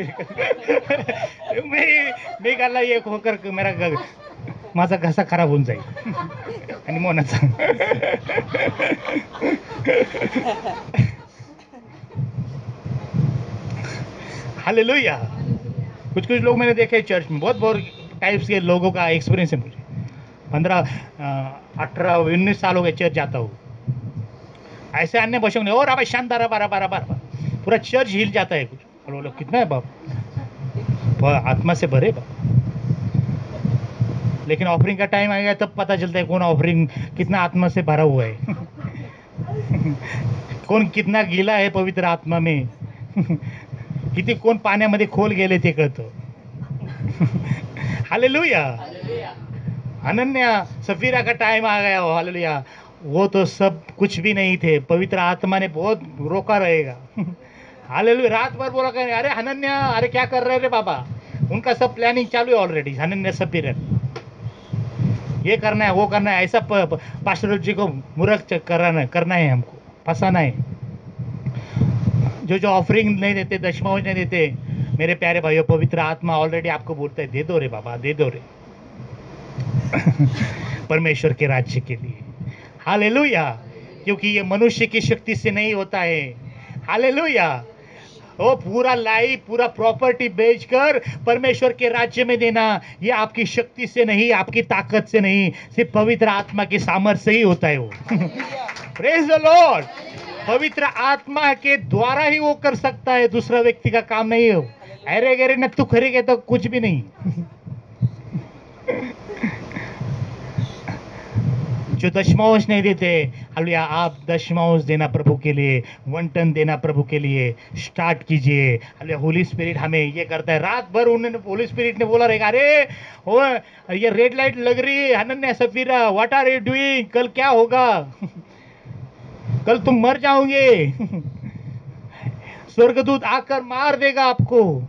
मी गाला एक होकर मेरा माझा घसा खराब होऊन जाईल आणि मोनाचा। हालेलुया। कुछ कुछ लोग मैंने देखे चर्च में, बहुत बहुत टाइप्स के लोगों का एक्सपीरियंस है मुझे। 15, 18, 19 साल हो गए चर्च जाता हूँ। ऐसे अन्य भाषाओं में और अब शानदार पूरा चर्च हिल जाता है कुछ, और वो लोग कितना है बाप, आत्मा से भरे बाप। लेकिन ऑफरिंग का टाइम आएगा तब पता चलता है कौन ऑफरिंग कितना आत्मा से भरा हुआ है। कौन कितना गीला है पवित्र आत्मा में। किती कोण पाण्यामध्ये खोल गेले ते कळतं। हालेलुया। अनन्या सफीरा का टाइम आ गया हो, हालेलुया। वो तो सब कुछ भी नहीं थे, पवित्र आत्मा ने बहुत रोका रहेगा। हालेलुया। रात भर बोला करें, अरे अनन्या, अरे क्या कर रहे रे बाबा। उनका सब प्लानिंग चालू है ऑलरेडी। अनन्या सफीरा ये करना है वो करना है, ऐसा पास्टर जी को मूर्ख करना है, हमको फंसाना है। जो ऑफरिंग नहीं देते, दशमांश नहीं देते, मेरे प्यारे भाइयों, पवित्र आत्मा ऑलरेडी आपको बोलता है दे दो रे बाबा, दे दो रे। परमेश्वर के राज्य के लिए। हालेलुया। क्योंकि ये मनुष्य की शक्ति से नहीं होता है। हालेलुया। वो पूरा लाइफ, पूरा प्रॉपर्टी बेचकर परमेश्वर के राज्य में देना, ये आपकी शक्ति से नहीं, आपकी ताकत से नहीं, सिर्फ पवित्र आत्मा की सामर्थ्य से ही होता है वो। Praise the Lord. पवित्र आत्मा के द्वारा ही वो कर सकता है, दूसरा व्यक्ति का काम नहीं हो। अरे गरे न तू खरीगे तो कुछ भी नहीं। जो दशमांश नहीं देते, हालेलुया, आप दशमांश देना प्रभु के लिए, 1 टन देना प्रभु के लिए स्टार्ट कीजिए। हालेलुया। होली स्पिरिट हमें ये करता है। रात भर उन्होंने, होली स्पिरिट ने बोला रहेगा, अरे ओ ये रेड लाइट लग रही है Ananya Safira, what are you doing, कल क्या होगा, कल तुम मर जाओगे, स्वर्गदूत आकर मार देगा आपको।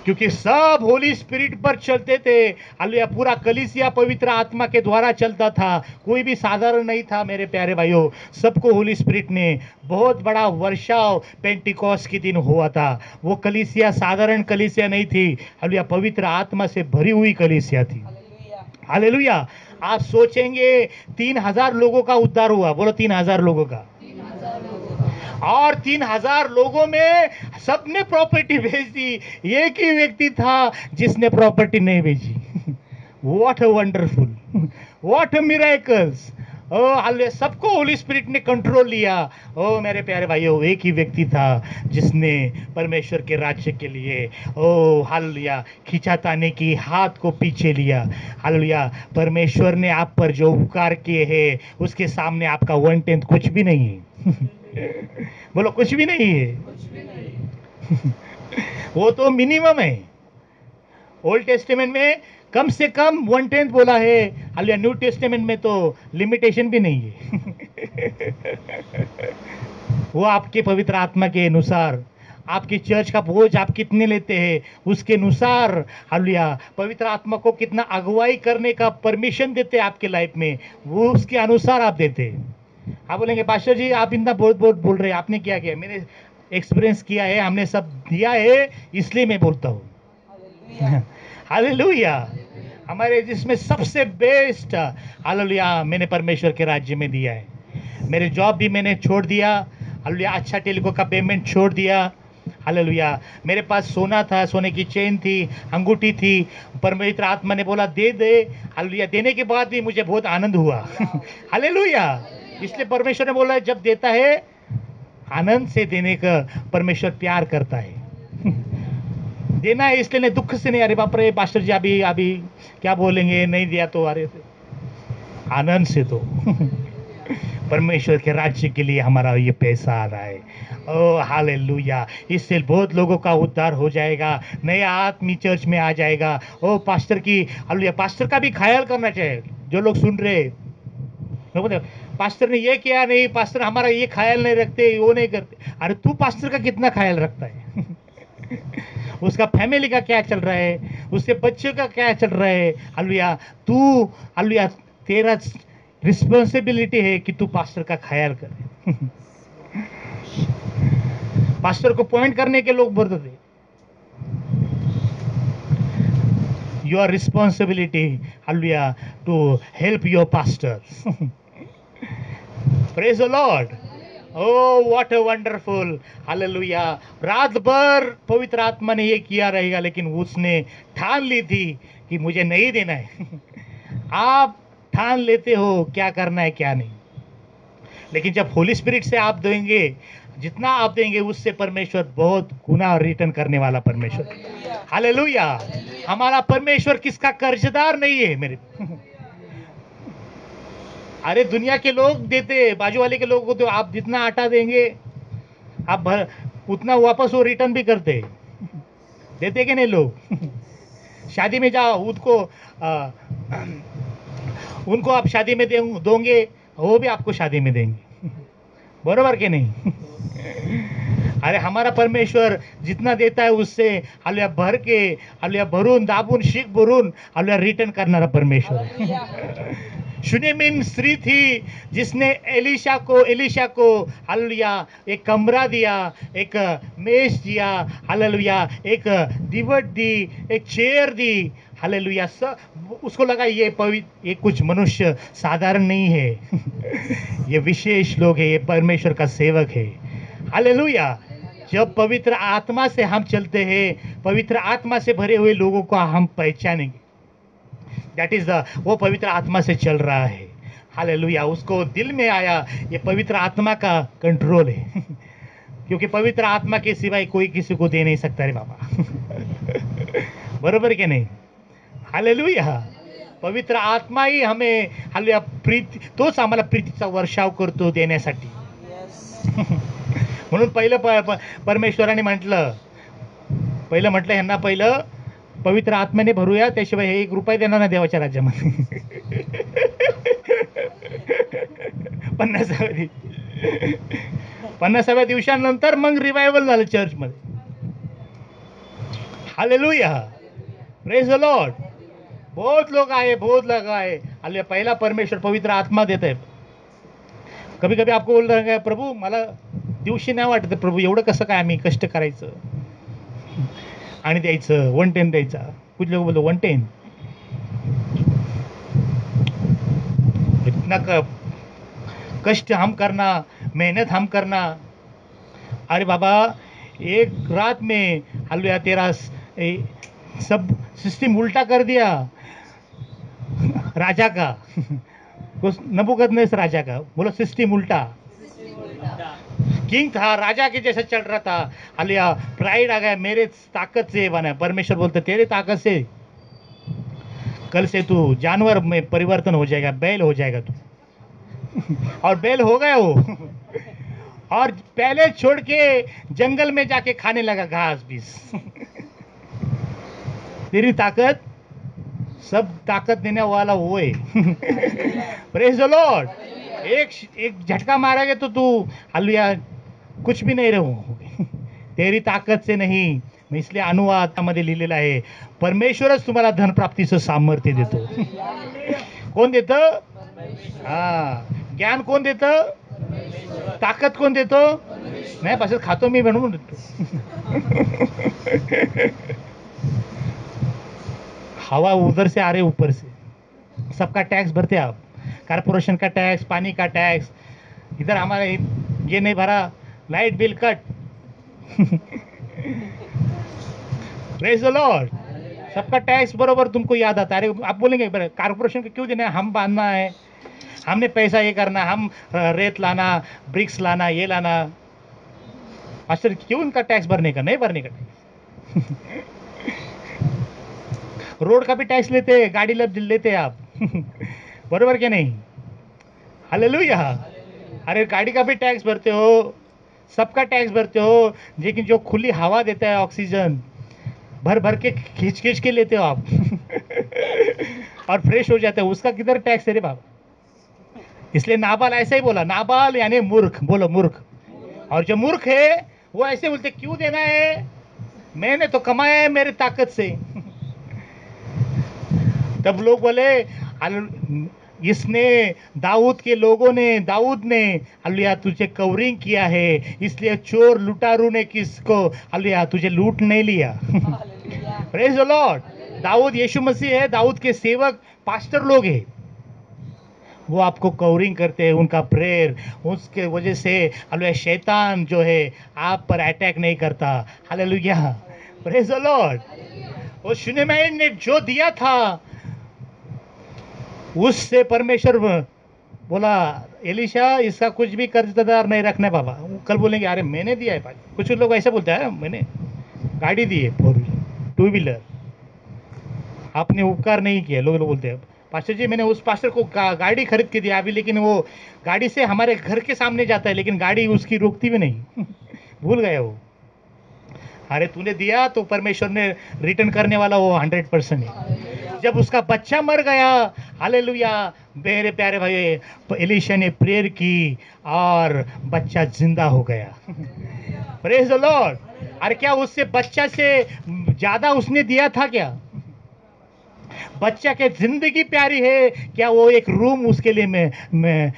क्योंकि सब होली स्पिरिट पर चलते थे। हालेलुया। पूरा कलीसिया पवित्र आत्मा के द्वारा चलता था, कोई भी साधारण नहीं था मेरे प्यारे भाइयों। सबको होली स्पिरिट ने बहुत बड़ा वर्षाव पेंटिकॉस्ट के दिन हुआ था। वो कलीसिया साधारण कलीसिया नहीं थी, हालेलुया, पवित्र आत्मा से भरी हुई कलीसिया थी। हालेलुया। आप सोचेंगे 3000 लोगों का उद्धार हुआ, बोलो 3000 लोगों का। और 3000 लोगों में सबने प्रॉपर्टी बेच दी, एक ही व्यक्ति था जिसने प्रॉपर्टी नहीं बेची। What a wonderful, what a miracles. Oh hallelujah. सबको होली स्पिरिट ने कंट्रोल लिया। ओ मेरे प्यारे भाइयों, एक ही व्यक्ति था जिसने परमेश्वर के राज्य के लिए, ओ हालेलुया, खिंचाताने की हाथ को पीछे लिया। हालेलुया। परमेश्वर ने आप पर जो उपकार किए हैं उसके सामने आपका 1/10 कुछ भी नहीं है। बोलो कुछ भी नहीं है। वो तो मिनिमम है। ओल्ड टेस्टामेंट में कम से कम 1/10 बोला है, हालेलुया। न्यू टेस्टामेंट में तो लिमिटेशन भी नहीं है। वो आपके पवित्र आत्मा के अनुसार, आपकी चर्च का बोझ आप कितने लेते हैं उसके अनुसार, हालेलुया, पवित्र आत्मा को कितना अगुवाई करने का परमिशन देते हैं आपके लाइफ में, वो उसके अनुसार आप देते हैं। आप बोलेंगे पास्टर जी आप इतना बहुत बहुत बोल रहे हैं, आपने क्या किया? मैंने एक्सपीरियंस किया है, हमने सब दिया है, इसलिए मैं बोलता हूँ। हालेलुया। हमारे जिसमें सबसे बेस्ट, हालेलुया, मैंने परमेश्वर के राज्य में दिया है। मेरे जॉब भी मैंने छोड़ दिया, हालेलुया, अच्छा टेलीको का पेमेंट छोड़ दिया, हालेलुया। मेरे पास सोना था, सोने की चेन थी, अंगूठी थी, पवित्र आत्मा ने बोला दे दे, हालेलुया। देने के बाद भी मुझे बहुत आनंद हुआ। हालेलुया। इसलिए परमेश्वर ने बोला जब देता है आनंद से देने का परमेश्वर प्यार करता है। देना है इसलिए नहीं, दुख से नहीं, अरे बाप रे पास्टर जी अभी क्या बोलेंगे, नहीं दिया तो, अरे आनंद से दो। परमेश्वर के राज्य के लिए हमारा ये पैसा आ रहा है। Oh hallelujah. इससे बहुत लोगों का उद्धार हो जाएगा, नया आत्मी चर्च में आ जाएगा। ओ पास्टर की, हालेलुया, पास्टर का भी ख्याल करना चाहिए। जो लोग सुन रहे, लोग बोलते पास्टर ने ये किया नहीं, पास्टर हमारा ये ख्याल नहीं रखते, वो नहीं करते। अरे तू पास्टर का कितना ख्याल रखता है? उसका फैमिली का क्या चल रहा है, उसके बच्चों का क्या चल रहा है? हालेलुया। तू हालेलुया, तेरा रिस्पॉन्सिबिलिटी है कि तू पास्टर का ख्याल करे। पास्टर को पॉइंट करने के लोग बोलते थे, your responsibility hallelujah to help your pastor. Praise the lord. Oh what a wonderful, hallelujah. रात भर पवित्र आत्मा ने ये किया रहेगा, लेकिन उसने ठान ली थी कि मुझे नहीं देना है। आप ठान लेते हो क्या करना है क्या नहीं, लेकिन जब होली स्पिरिट से आप देंगे, जितना आप देंगे उससे परमेश्वर बहुत गुना रिटर्न करने वाला परमेश्वर। हालेलुया। हमारा परमेश्वर किसका कर्जदार नहीं है मेरे। अरे दुनिया के लोग देते, बाजू वाले के लोगों को तो आप जितना आटा देंगे आप भर उतना वापस वो रिटर्न भी करते, देते कि नहीं लोग। शादी में जाओ, उनको आप शादी में दोगे, वो भी आपको शादी में देंगे, बरोबर के नहीं? अरे हमारा परमेश्वर जितना देता है उससे हालेलुया भर के, हालेलुया भरून दाबून शीख भरून हालेलुया रिटर्न करणारा परमेश्वर है। शुनेमिन स्त्री थी जिसने एलिशा को हालेलुया एक कमरा दिया, एक मेज दिया, हालेलुया एक दीवट दी, एक चेयर दी, हालेलुया। उसको लगा ये कुछ मनुष्य साधारण नहीं है, ये विशेष लोग है, ये परमेश्वर का सेवक है। हालेलुया। जब पवित्र आत्मा से हम चलते हैं, पवित्र आत्मा से भरे हुए लोगों को हम पहचानेंगे। दैट इज वो पवित्र आत्मा से चल रहा है। हालेलुया। उसको दिल में आया ये पवित्र आत्मा का कंट्रोल है, क्योंकि पवित्र आत्मा के सिवाय कोई किसी को दे नहीं सकता रे बाबा। बरोबर के नहीं? हालेलुया। पवित्र आत्मा ही हमें हालेलुया प्रीती, तोच आम्हाला प्रीतीचा वर्षाव करतो देण्यासाठी। म्हणून पहिलं परमेश्वराने म्हटलं ह्यांना पहिलं पवित्र आत्म्याने भरूया, त्याशिवाय हे 1 रुपया देणार नाही देवाच्या राज्यामध्ये। 50व्या दिवसानंतर मग रिवायवल झालं चर्चमध्ये। हालेलुया। Praise the Lord. बहुत लोग आए। हालेलुया। पहिला परमेश्वर पवित्र आत्मा देत आहे। कभी कभी आपको बोल रहा है प्रभु मला दिवशी नाही वाटत प्रभु, एवढं कसं काय आम्ही कष्ट करायचं आणि द्यायचं, 110 द्यायचा। कुछ लोग बोलते 110 इतना कष्ट हम करना, मेहनत हम करना। अरे बाबा, एक रात में हालेलुया तेरा सब सिस्टम उल्टा कर दिया राजा का। नबूकदनेस्सर राजा का, बोलो सिस्टम उल्टा। किंग था, राजा के जैसा चल रहा था। हालेलुया। प्राइड आ गया, मेरे ताकत से बना। परमेश्वर बोलते तेरे ताकत से कल से तू जानवर में परिवर्तन हो जाएगा, बैल हो जाएगा तू। और बैल हो गया वो, और पहले छोड़ के जंगल में जाके खाने लगा घास बीस। तेरी ताकत, सब ताकत देने वाला वो है। Praise the Lord. एक झटका मारेगा तो तू हालेलुया कुछ भी नहीं रहोगे, तेरी ताकत से नहीं। मैं इसलिए अनुवादामध्ये लिहिलेलं आहे, परमेश्वरच तुम्हाला धनप्राप्तीचं सामर्थ्य देतो। कोण देतं? ज्ञान कोण देतं? ताकद कोण देतो? नाही बस खातो मी म्हणून देतो। हवा उधर से आ रही ऊपर से, सबका टैक्स भरते आप, कारपोरेशन का टैक्स, पानी का टैक्स। इधर हमारा ये नहीं भरा, light bill cut. Praise the Lord. सबका टैक्स बरोबर तुमको याद आता है। अरे आप बोलेंगे कारपोरेशन को क्यों देना है, हम बांधना है, हमने पैसा ये करना, हम रेत लाना, ब्रिक्स लाना, ये लाना। मास्टर क्यों उनका टैक्स भरने का? नहीं भरने का टैक्स। रोड का भी टैक्स लेते हैं, गाड़ी लेते हैं आप। बरोबर क्या नहीं? हालेलुया। अरे गाड़ी का भी टैक्स भरते हो, सबका टैक्स भरते हो, लेकिन जो खुली हवा देता है ऑक्सीजन, भर के खींच के लेते हो आप। और फ्रेश हो जाते हो, उसका किधर टैक्स है रे बाबा? इसलिए नाबाल ऐसे ही बोला, नाबाल यानी मूर्ख, बोलो मूर्ख। और जो मूर्ख है वो ऐसे बोलते, क्यों देना है, मैंने तो कमाया है मेरी ताकत से। तब लोग बोले, इसने दाऊद के लोगों ने, दाऊद ने अलिया तुझे कवरिंग किया है, इसलिए चोर लुटारू ने किसको अलिया तुझे लूट नहीं लिया। Praise the lord. Daud Yeshu Masih है, दाऊद के सेवक पास्टर लोग हैं, वो आपको कवरिंग करते हैं, उनका प्रेयर, उसके वजह से हालेलुया शैतान जो है आप पर अटैक नहीं करता। Hallelujah, praise the Lord. वो शुनेमाई ने जो दिया था उससे परमेश्वर बोला, एलिशा इसका कुछ भी कर्जदार नहीं रखना बाबा। कल बोलेंगे अरे मैंने दिया है भाई, कुछ लोग ऐसा बोलते हैं मैंने गाड़ी दी है 4 व्हीलर 2 व्हीलर, आपने उपकार नहीं किया। लोग बोलते हैं पास्टर जी मैंने उस पास्टर को गाड़ी खरीद के दिया अभी, लेकिन वो गाड़ी से हमारे घर के सामने जाता है, लेकिन गाड़ी उसकी रोकती भी नहीं। भूल गए वो। अरे तूने दिया तो परमेश्वर ने रिटर्न करने वाला वो 100% है। जब उसका बच्चा मर गया, हालेलुया, मेरे प्यारे भाई, एलीशा ने प्रेयर की और बच्चा जिंदा हो गया। Praise the Lord. अरे क्या उससे बच्चा से ज्यादा उसने दिया था क्या? बच्चा के जिंदगी प्यारी है क्या? वो एक रूम उसके लिए में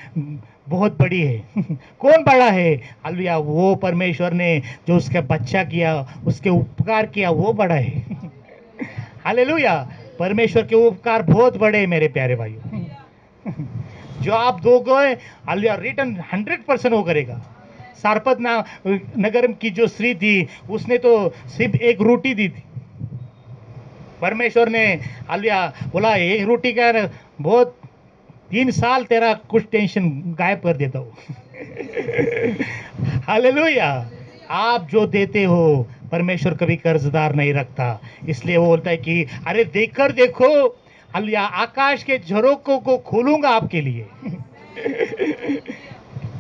बहुत बड़ी है। कौन बड़ा है? हालेलुया, वो परमेश्वर ने जो उसका बच्चा किया, उसके उपकार किया, वो बड़ा है। हालेलुया, परमेश्वर के उपकार बहुत बड़े हैं मेरे प्यारे भाइयों। जो आप दोगे हालेलुया रिटर्न 100% वो करेगा। सारपत नगर की जो स्त्री थी उसने तो सिर्फ एक रोटी दी थी, परमेश्वर ने हालेलुया बोला एक रोटी का बहुत 3 साल तेरा कुछ टेंशन गायब कर देता हूँ। हालेलुया, आप जो देते हो परमेश्वर कभी कर्जदार नहीं रखता। इसलिए वो बोलता है कि अरे देखकर देखो हालेलुया आकाश के झरोकों को खोलूंगा आपके लिए।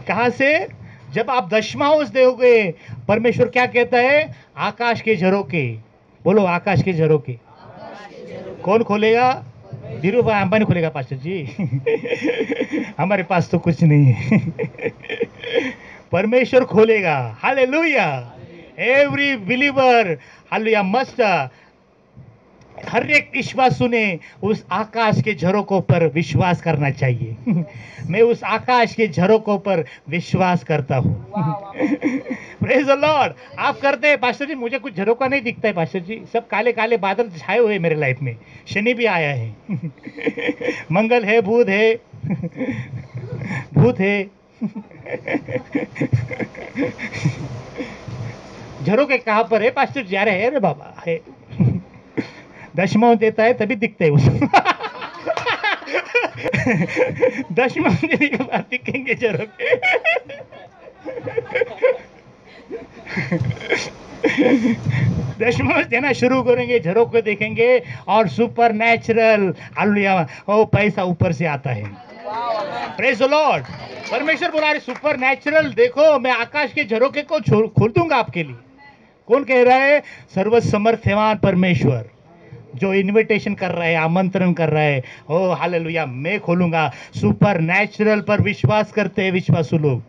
कहां से? जब आप दशमांश दोगे, परमेश्वर क्या कहता है? आकाश के झरोके। बोलो आकाश के झरोके। कौन खोलेगा? धीरू भाई अंबानी खोलेगा पास्टर जी। हमारे पास तो कुछ नहीं है। परमेश्वर खोलेगा। Hallelujah, every believer hallelujah must, हर एक विश्वासु ने उस आकाश के झरोकों पर विश्वास करना चाहिए। मैं उस आकाश के झरोकों पर विश्वास करता हूँ। Praise the Lord. आप करते हैं पास्टर जी? मुझे कुछ झरोका नहीं दिखता है पास्टर जी, सब काले काले बादल छाए हुए मेरे लाइफ में। शनि भी आया है, मंगल है, बुध है, भूत है। झरोके कहाँ पर है पास्टर जी? अरे है रे बाबा, है। दशमांश देता है तभी दिखते हैं उसको। दशमांश देने के बाद दिखेंगे झरोके। दशमांश देना शुरू करेंगे, झरोके देखेंगे और सुपर नेचुरल हालेलुया ओ पैसा ऊपर से आता है। Praise the Lord. परमेश्वर बोला अरे सुपर नेचुरल देखो, मैं आकाश के झरोके को खोल दूंगा आपके लिए। कौन कह रहा है? सर्वसमर्थवान परमेश्वर जो इनविटेशन कर रहा है, आमंत्रण कर रहा है। ओ हालेलुया, मैं खोलूंगा। सुपर नेचुरल पर विश्वास करते हैं विश्वासु लोग।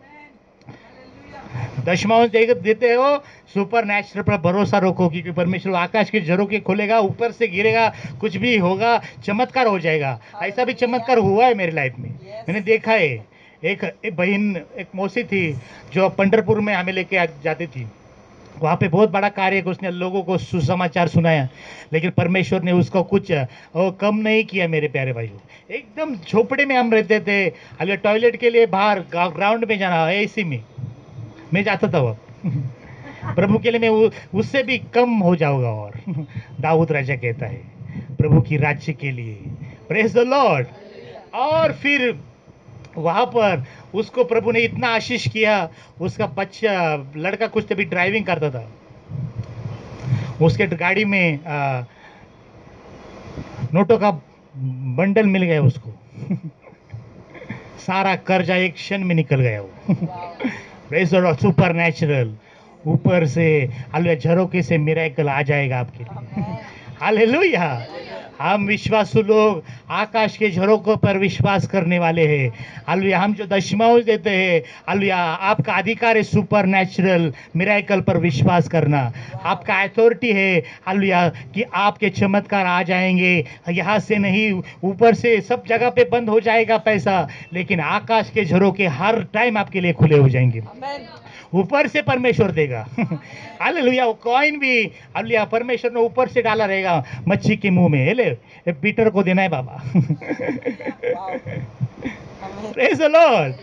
दशमांश देते हो, सुपर नेचुरल पर भरोसा रखो, क्योंकि परमेश्वर आकाश के झरोके खोलेगा, ऊपर से गिरेगा, कुछ भी होगा, चमत्कार हो जाएगा। ऐसा भी चमत्कार हुआ है मेरी लाइफ में, मैंने देखा है। एक बहन, एक मौसी थी जो पंढरपुर में हमें लेके जाती थी। वहाँ पे बहुत बड़ा कार्य है, उसने लोगों को सुसमाचार सुनाया, लेकिन परमेश्वर ने उसको कुछ कम नहीं किया मेरे प्यारे भाइयों। एकदम झोपड़े में हम रहते थे, अगर टॉयलेट के लिए बाहर ग्राउंड में जाना, एसी में मैं जाता था। वो प्रभु के लिए मैं उससे भी कम हो जाऊंगा। और दाऊद राजा कहता है प्रभु की राज्य के लिए। Praise the Lord. और फिर वहाँ पर उसको प्रभु ने इतना आशीष किया, उसका बच्चा लड़का कुछ तभी ड्राइविंग करता था, उसके गाड़ी में नोटों का बंडल मिल गया उसको। सारा कर्जा एक क्षण में निकल गया वो। Praise the Lord. Super natural ऊपर से हालेलुया झरोके से मिरेकल आ जाएगा आपके लिए। हालेलुया। हम विश्वासु लोग आकाश के झरोकों पर विश्वास करने वाले हैं। हालेलुया। हम जो दशमांश देते हैं, हालेलुया, आपका अधिकार है सुपर नेचुरल मिरेकल पर विश्वास करना। आपका अथॉरिटी है, हालेलुया, कि आपके चमत्कार आ जाएंगे। यहाँ से नहीं, ऊपर से सब जगह पे बंद हो जाएगा पैसा, लेकिन आकाश के झरोके हर टाइम आपके लिए खुले हो जाएंगे। ऊपर से परमेश्वर देगा। हालेलुया। वो कॉइन भी, हालेलुया, परमेश्वर ने ऊपर से डाला रहेगा मच्छी के मुंह में। ले, पीटर को देना है बाबा। Praise the lord.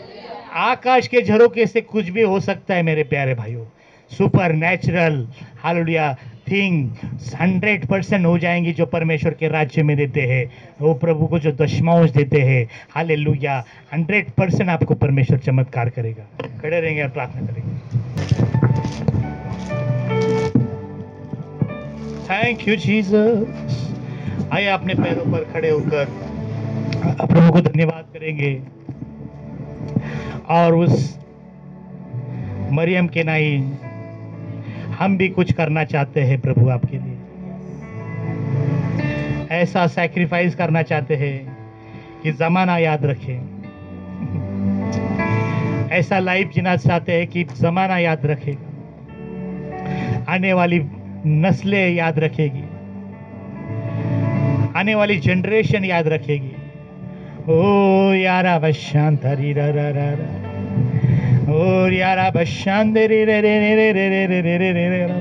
आकाश के झरोके से कुछ भी हो सकता है मेरे प्यारे भाइयों। सुपर नेचुरल, हालेलुया, थिंग 100% हो जाएंगी जो परमेश्वर के राज्य में देते हैं, वो प्रभु को जो दशमांश देते हैं। हालेलुया। 100% आपको परमेश्वर चमत्कार करेगा। खड़े रहेंगे और प्रार्थना करेंगे। Thank you Jesus. आइए अपने पैरों पर खड़े होकर प्रभु को धन्यवाद करेंगे और उस मरियम के नाई हम भी कुछ करना चाहते हैं प्रभु आपके लिए। ऐसा सैक्रिफाइस करना चाहते हैं कि जमाना याद रखें। ऐसा लाइफ जीना चाहते हैं कि जमाना याद रखेगा, आने वाली नस्लें याद रखेगी, आने वाली जनरेशन याद रखेगी। ओ यारा बशांतरी रा रा रा रा, ओ यारा बशांतरी रे रे रे रे रे रे रे रे रे रे रे रा,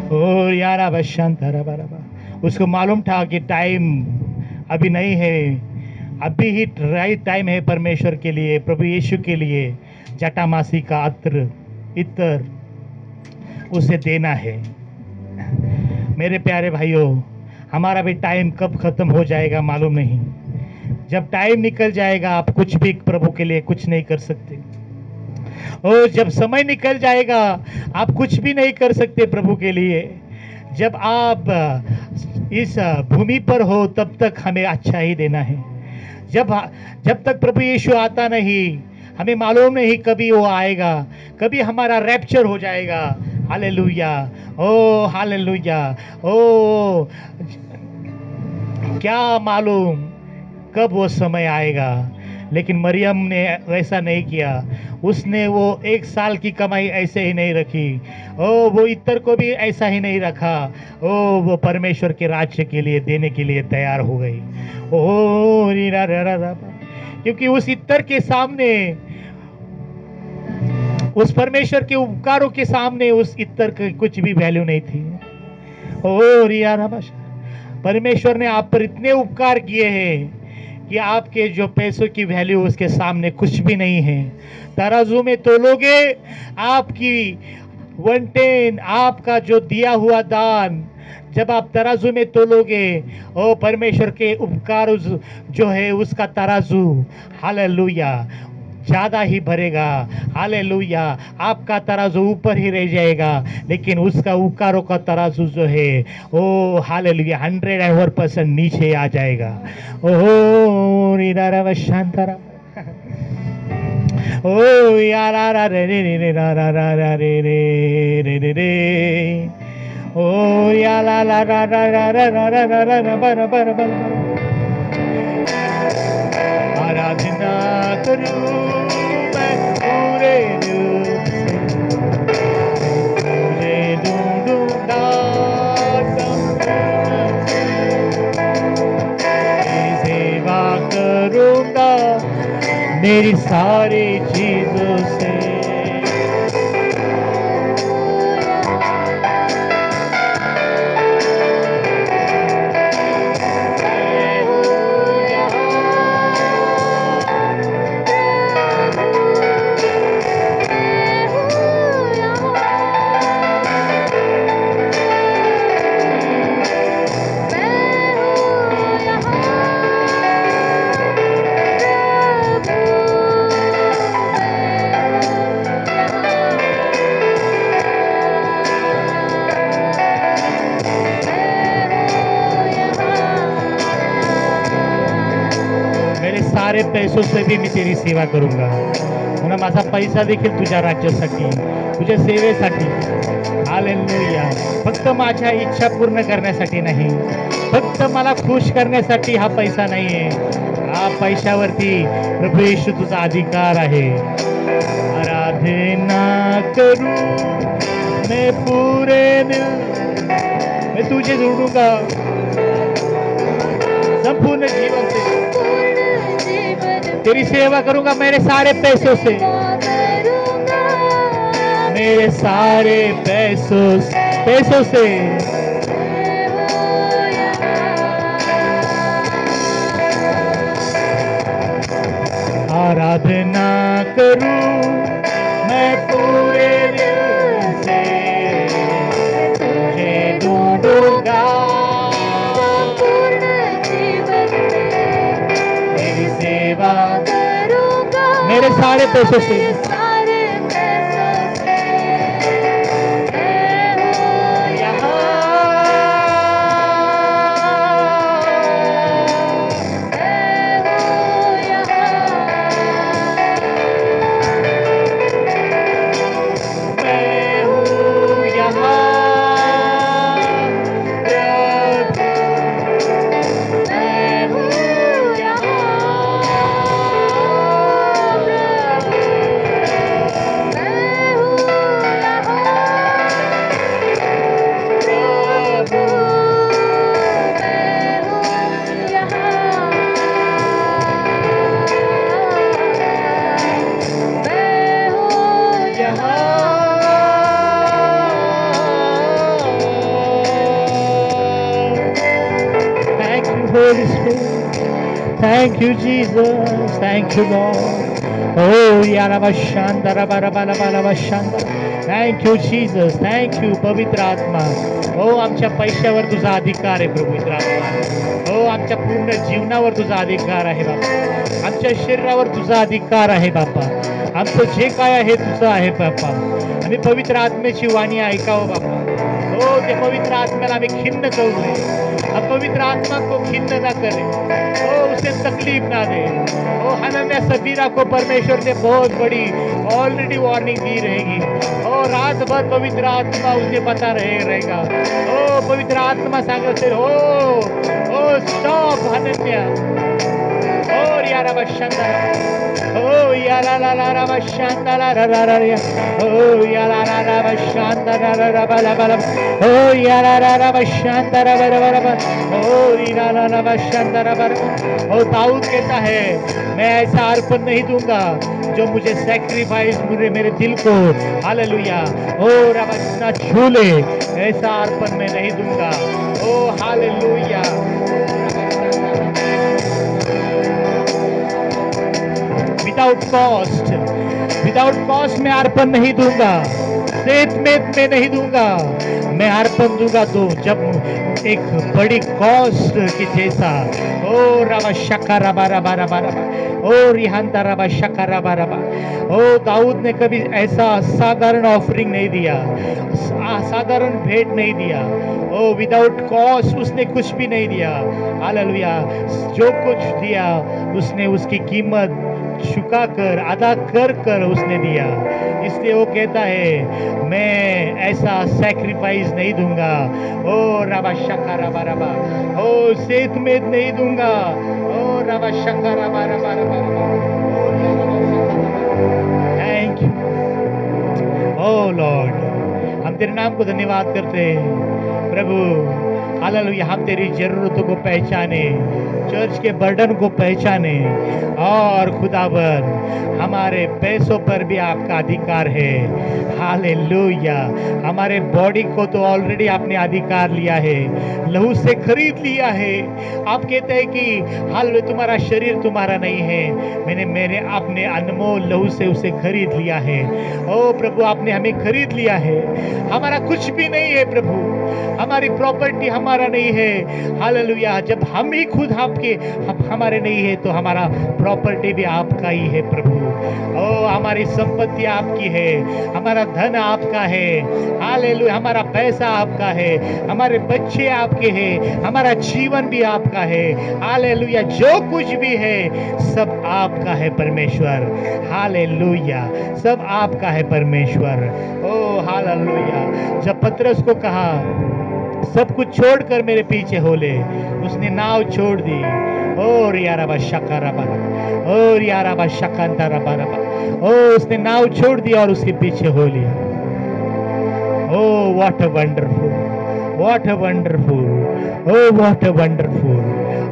ओ यारा बशांतरा बरा बा। उसको मालूम था कि टाइम अभी नहीं है, अभी ही राइट टाइम है परमेश्वर के लिए, प्रभु यीशु के लिए जटामासी का इत्र उसे देना है। मेरे प्यारे भाइयों, हमारा भी टाइम कब खत्म हो जाएगा मालूम नहीं। जब टाइम निकल जाएगा आप कुछ भी प्रभु के लिए कुछ नहीं कर सकते। और जब समय निकल जाएगा आप कुछ भी नहीं कर सकते प्रभु के लिए। जब आप इस भूमि पर हो तब तक हमें अच्छा ही देना है। जब तक प्रभु यीशु आता नहीं, हमें मालूम नहीं कभी वो आएगा, कभी हमारा रैप्चर हो जाएगा। हालेलुया, ओ हालेलुया, ओ क्या मालूम कब वो समय आएगा। लेकिन मरियम ने वैसा नहीं किया। उसने वो 1 साल की कमाई ऐसे ही नहीं रखी। ओ वो इत्र को भी ऐसा ही नहीं रखा। ओ वो परमेश्वर के राज्य के लिए देने के लिए तैयार हो गई। ओ रीरा रा रा रा, क्योंकि उस इत्र के सामने, उस परमेश्वर के उपकारों के सामने उस इत्र की कुछ भी वैल्यू नहीं थी। ओ रिया रा, परमेश्वर ने आप पर इतने उपकार किए हैं कि आपके जो पैसों की वैल्यू उसके सामने कुछ भी नहीं है। तराजू में तोलोगे, आपकी 110, आपका जो दिया हुआ दान जब आप तराजू में तोलोगे, ओ परमेश्वर के उपकार जो है उसका तराजू, हालेलुया, ज्यादा ही भरेगा। हालेलुया। आपका तराजू ऊपर ही रह जाएगा, लेकिन उसका उपकारों का तराजू जो है ओ हालेलुया 100% नीचे आ जाएगा। ओ रीरा शांतारा, ओ यारा रा रे रे रे रा रा रा रा रे रे रे रे रे, ओ या ला ला रा रा रा रा रा रा रा रा बर बर बर। आराधना करूं मैं पूरे दिल से, तुझे ढूंढूंगा सेवा करूंगा मेरी सारी चीजों से। सारे पैसों से भी मैं तेरी सेवा करूंगा। म्हणून माझा पैसा देखील तुझ्या राज्यासाठी, तुझ्या सेवेसाठी, हालेलुया, फक्त माझ्या इच्छा पूर्ण करण्यासाठी नाही, फक्त मला खुश करण्यासाठी हा पैसा नाहीये. हा पैशावरती प्रभू येशू तुझा अधिकार आहे. आराधना करू मैं पूरे दिल, मैं तुझे जोडूंगा संपूर्ण जीवन से, तेरी सेवा करूंगा मेरे सारे पैसों से, मेरे सारे पैसों से आराधना करूं मैं पूरे दिल से, तुझे ढूंढूंगा तेरी सेवा करूंगा मेरे सारे पैसों से, Holy Spirit, thank you Jesus, thank you Lord. Oh yarabashanda rabarabalabalabashanda, thank you Jesus, thank you पवित्र आत्मा. हो आमच्या पैशावर तुझा अधिकार आहे पवित्र आत्मा. हो आमच्या पूर्ण जीवनावर तुझा अधिकार आहे बाबा, आमच्या शरीरावर तुझा अधिकार आहे बाबा, आमचं जे काय आहे तुझं आहे बाबा. आम्ही पवित्र आत्म्याची वाणी ऐकावं बाबा. हो ते पवित्र आत्म्याला आम्ही खिन्न करू नये, पवित्र आत्मा को खिन्न ना करे, ओ उसे तकलीफ ना दे. ओ हनन्या सफीरा को परमेश्वर ने बहुत बड़ी ऑलरेडी वार्निंग दी रहेगी. ओ रात भर पवित्र आत्मा उसे बता रहेगा. ओ पवित्र आत्मा सांगते ओ स्टॉप हनन्या. ओ यारा बशंदा, ओ याला ला ला रा बशंदा ला रा रा रा, ओ याला रा रा बशंदा रा रा रा बला बला, ओ याला रा रा बशंदा रा रा रा रा, ओ रीला ला ला बशंदा रा रा. ओ दाऊद कहता है मैं ऐसा अर्पण नहीं दूंगा जो मुझे सैक्रिफाइस मेरे दिल को हालेलुया ओ रबना छू ले, ऐसा अर्पण मैं नहीं दूंगा. ओ हालेलुया, विदाउट कॉस्ट मैं अर्पण नहीं दूंगा, सेत में नहीं दूंगा. मैं अर्पण दूंगा तो जब एक बड़ी कॉस्ट के जैसा. ओ रबा शका रबा रबा रबा रबा, ओ रिहांता रबा शका रबा रबा. ओ दाऊद ने कभी ऐसा साधारण ऑफरिंग नहीं दिया, साधारण भेंट नहीं दिया. ओ विदाउट कॉस्ट उसने कुछ भी नहीं दिया. हालेलुया, जो कुछ दिया उसने उसकी कीमत चुका कर अदा कर उसने दिया. इसलिए वो कहता है मैं ऐसा सैक्रिफाइस नहीं दूंगा. ओ रबा शका रबा रबा, ओ सेत में नहीं दूंगा. ओ रबा शका रबा रबा रबा. थैंक यू ओ लॉर्ड, हम तेरे नाम को धन्यवाद करते हैं प्रभु. हालेलुया, हम तेरी जरूरतों को पहचाने, चर्च के बर्डन को पहचाने, और खुदावन हमारे पैसों पर भी आपका अधिकार है. हालेलुया, हमारे बॉडी को तो ऑलरेडी आपने अधिकार लिया है, लहू से खरीद लिया है. आप कहते हैं कि हालेलुया तुम्हारा शरीर तुम्हारा नहीं है, मैंने अपने अनमोल लहू से उसे खरीद लिया है. ओ प्रभु आपने हमें खरीद लिया है. हमारा कुछ भी नहीं है प्रभु, हमारी प्रॉपर्टी हमारा नहीं है. हालेलुया, जब हम ही खुद आपके हमारे नहीं है तो हमारा प्रॉपर्टी भी आपका ही है प्रभु। ओ हमारी संपत्ति आपकी है, हमारा धन आपका है, हालेलुया, हमारा पैसा आपका है, हमारे बच्चे आपके हैं, हमारा जीवन भी आपका है, हालेलुया, जो कुछ भी है सब आपका है परमेश्वर, हालेलुया, सब आपका है परमेश्वर। ओ हालेलुया, जब पतरस को कहा सब कुछ छोड़कर मेरे पीछे हो ले, उसने नाव छोड़ दी। और याराबा शकाराबा, और याराबा शकांताराबा, ओ उसने नाव छोड़ दिया और उसके पीछे हो लिया। Oh what a wonderful, what a wonderful, oh what a wonderful.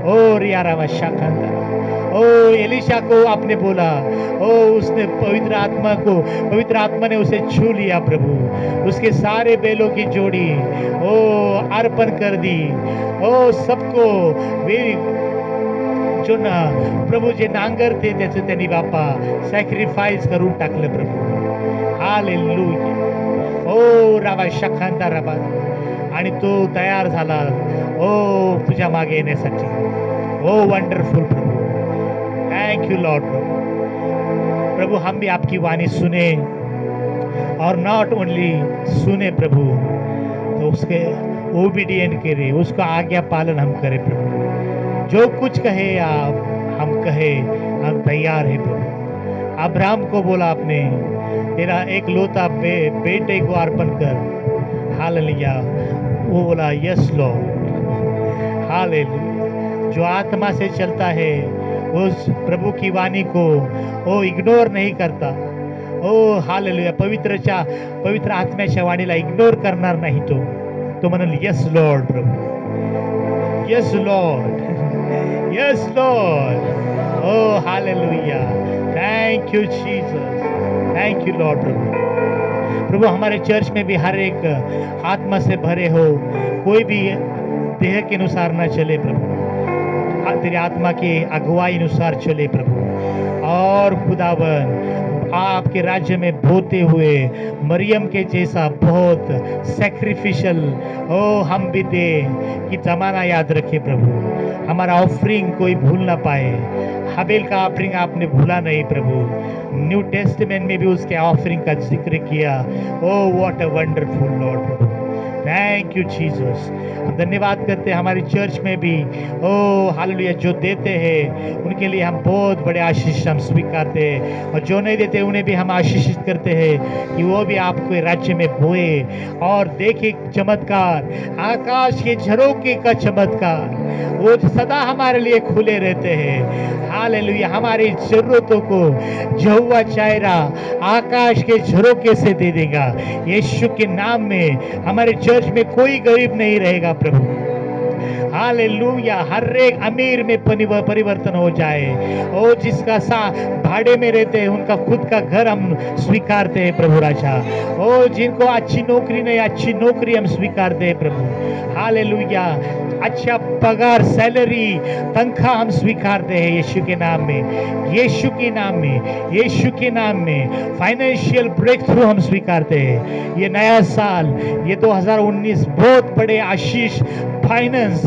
और याराबा शकांता, ओ एलिशा को आपने बोला, ओ उसने पवित्र आत्मा ने उसे छू लिया प्रभु, उसके सारे बैलों की जोड़ी ओ अर्पण कर दी। ओ सबको जो ना प्रभू जे नांगर थे त्याचं त्यांनी बापा सॅक्रिफाईस करून टाकलं प्रभू, हालेलुया। ओ राबा शखांता राबा, आणि तो तयार झाला ओ तुझ्या मागे येण्यासाठी। ओ वंडरफुल प्रभु, थैंक यू लॉर्ड। प्रभु हम भी आपकी वाणी सुने और नॉट ओनली सुने प्रभु, तो उसके ओबीडियंट करे, उसका आज्ञा पालन हम करें प्रभु। जो कुछ कहे आप हम कहे, हम तैयार है प्रभु। अब्राहम को बोला आपने तेरा एक लोता बेटे को अर्पण कर, हालेलुया, वो बोला यस लॉर्ड, हालेलुया। जो आत्मा से चलता है उस प्रभु की वाणी को वो इग्नोर नहीं करता। ओ हालेलुया, पवित्र आत्म्याच्या वाणीला इग्नोर करणार नाही तो म्हणाल यस लॉर्ड प्रभु, यस लॉर्ड, यस लॉर्ड। ओ hallelujah, thank you Jesus, thank you lord प्रभु। हमारे चर्च में भी हर एक आत्मा से भरे हो, कोई भी देह के अनुसार ना चले प्रभु, तेरी आत्मा की अगुवाई अनुसार चले प्रभु। और खुदावन आपके राज्य में बोते हुए मरियम के जैसा बहुत सैक्रिफिशियल ओ हम भी दे कि जमाना याद रखे प्रभु। हमारा ऑफरिंग कोई भूल ना पाए। हबेल का ऑफरिंग आपने भूला नहीं प्रभु, न्यू टेस्टमेंट में भी उसके ऑफरिंग का जिक्र किया। Oh what a wonderful Lord Prabhu, thank you Jesus. हम धन्यवाद करते हैं हमारी चर्च में भी ओ हालेलुया जो देते हैं उनके लिए हम बहुत बड़े आशीष हम स्वीकारते हैं, और जो नहीं देते उन्हें भी हम आशीषित करते हैं कि वो भी आपके राज्य में बोए और देखे चमत्कार, आकाश के झरोखे का चमत्कार वो सदा हमारे लिए खुले रहते हैं। हालेलुया, हमारी जरूरतों को यहोवा चायरा आकाश के झरोखे से दे देगा। यीशु के नाम में हमारे चर्च में कोई गरीब नहीं रहेगा प्रभु। हालेलुया, हर एक अमीर में परिवर्तन हो जाए। ओ जिसका भाड़े में रहते हैं उनका खुद का घर हम स्वीकारते हैं प्रभु राजा। ओ जिनको अच्छी नौकरी नहीं, अच्छी नौकरी हम स्वीकारते हैं प्रभु। हालेलुया, अच्छा पगार, सैलरी, तनख्वाह हम स्वीकारते हैं यीशु के नाम में, यीशु के नाम में, यीशु के नाम में। फाइनेंशियल ब्रेक थ्रू हम स्वीकारते हैं। ये नया साल, ये 2019 बहुत बड़े आशीष फाइनेंस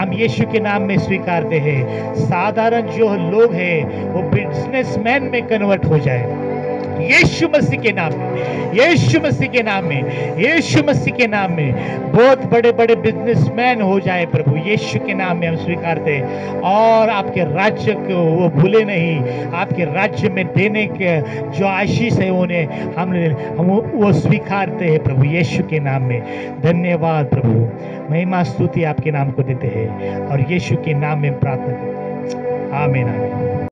हम यीशु के नाम में स्वीकारते हैं। साधारण जो लोग हैं वो बिजनेसमैन में कन्वर्ट हो जाए यीशु मसीह के नाम में, यीशु मसीह के नाम में, यीशु मसीह के नाम में बहुत बड़े बड़े बिजनेसमैन हो जाए प्रभु। यीशु के नाम में हम स्वीकारते हैं। और आपके राज्य को वो भूले नहीं, आपके राज्य में देने के जो आशीष है उन्हें हम वो स्वीकारते हैं प्रभु यीशु के नाम में। धन्यवाद प्रभु, महिमा स्तुति आपके नाम को देते हैं और यीशु के नाम में प्रार्थना करते हैं। आमीन आमीन।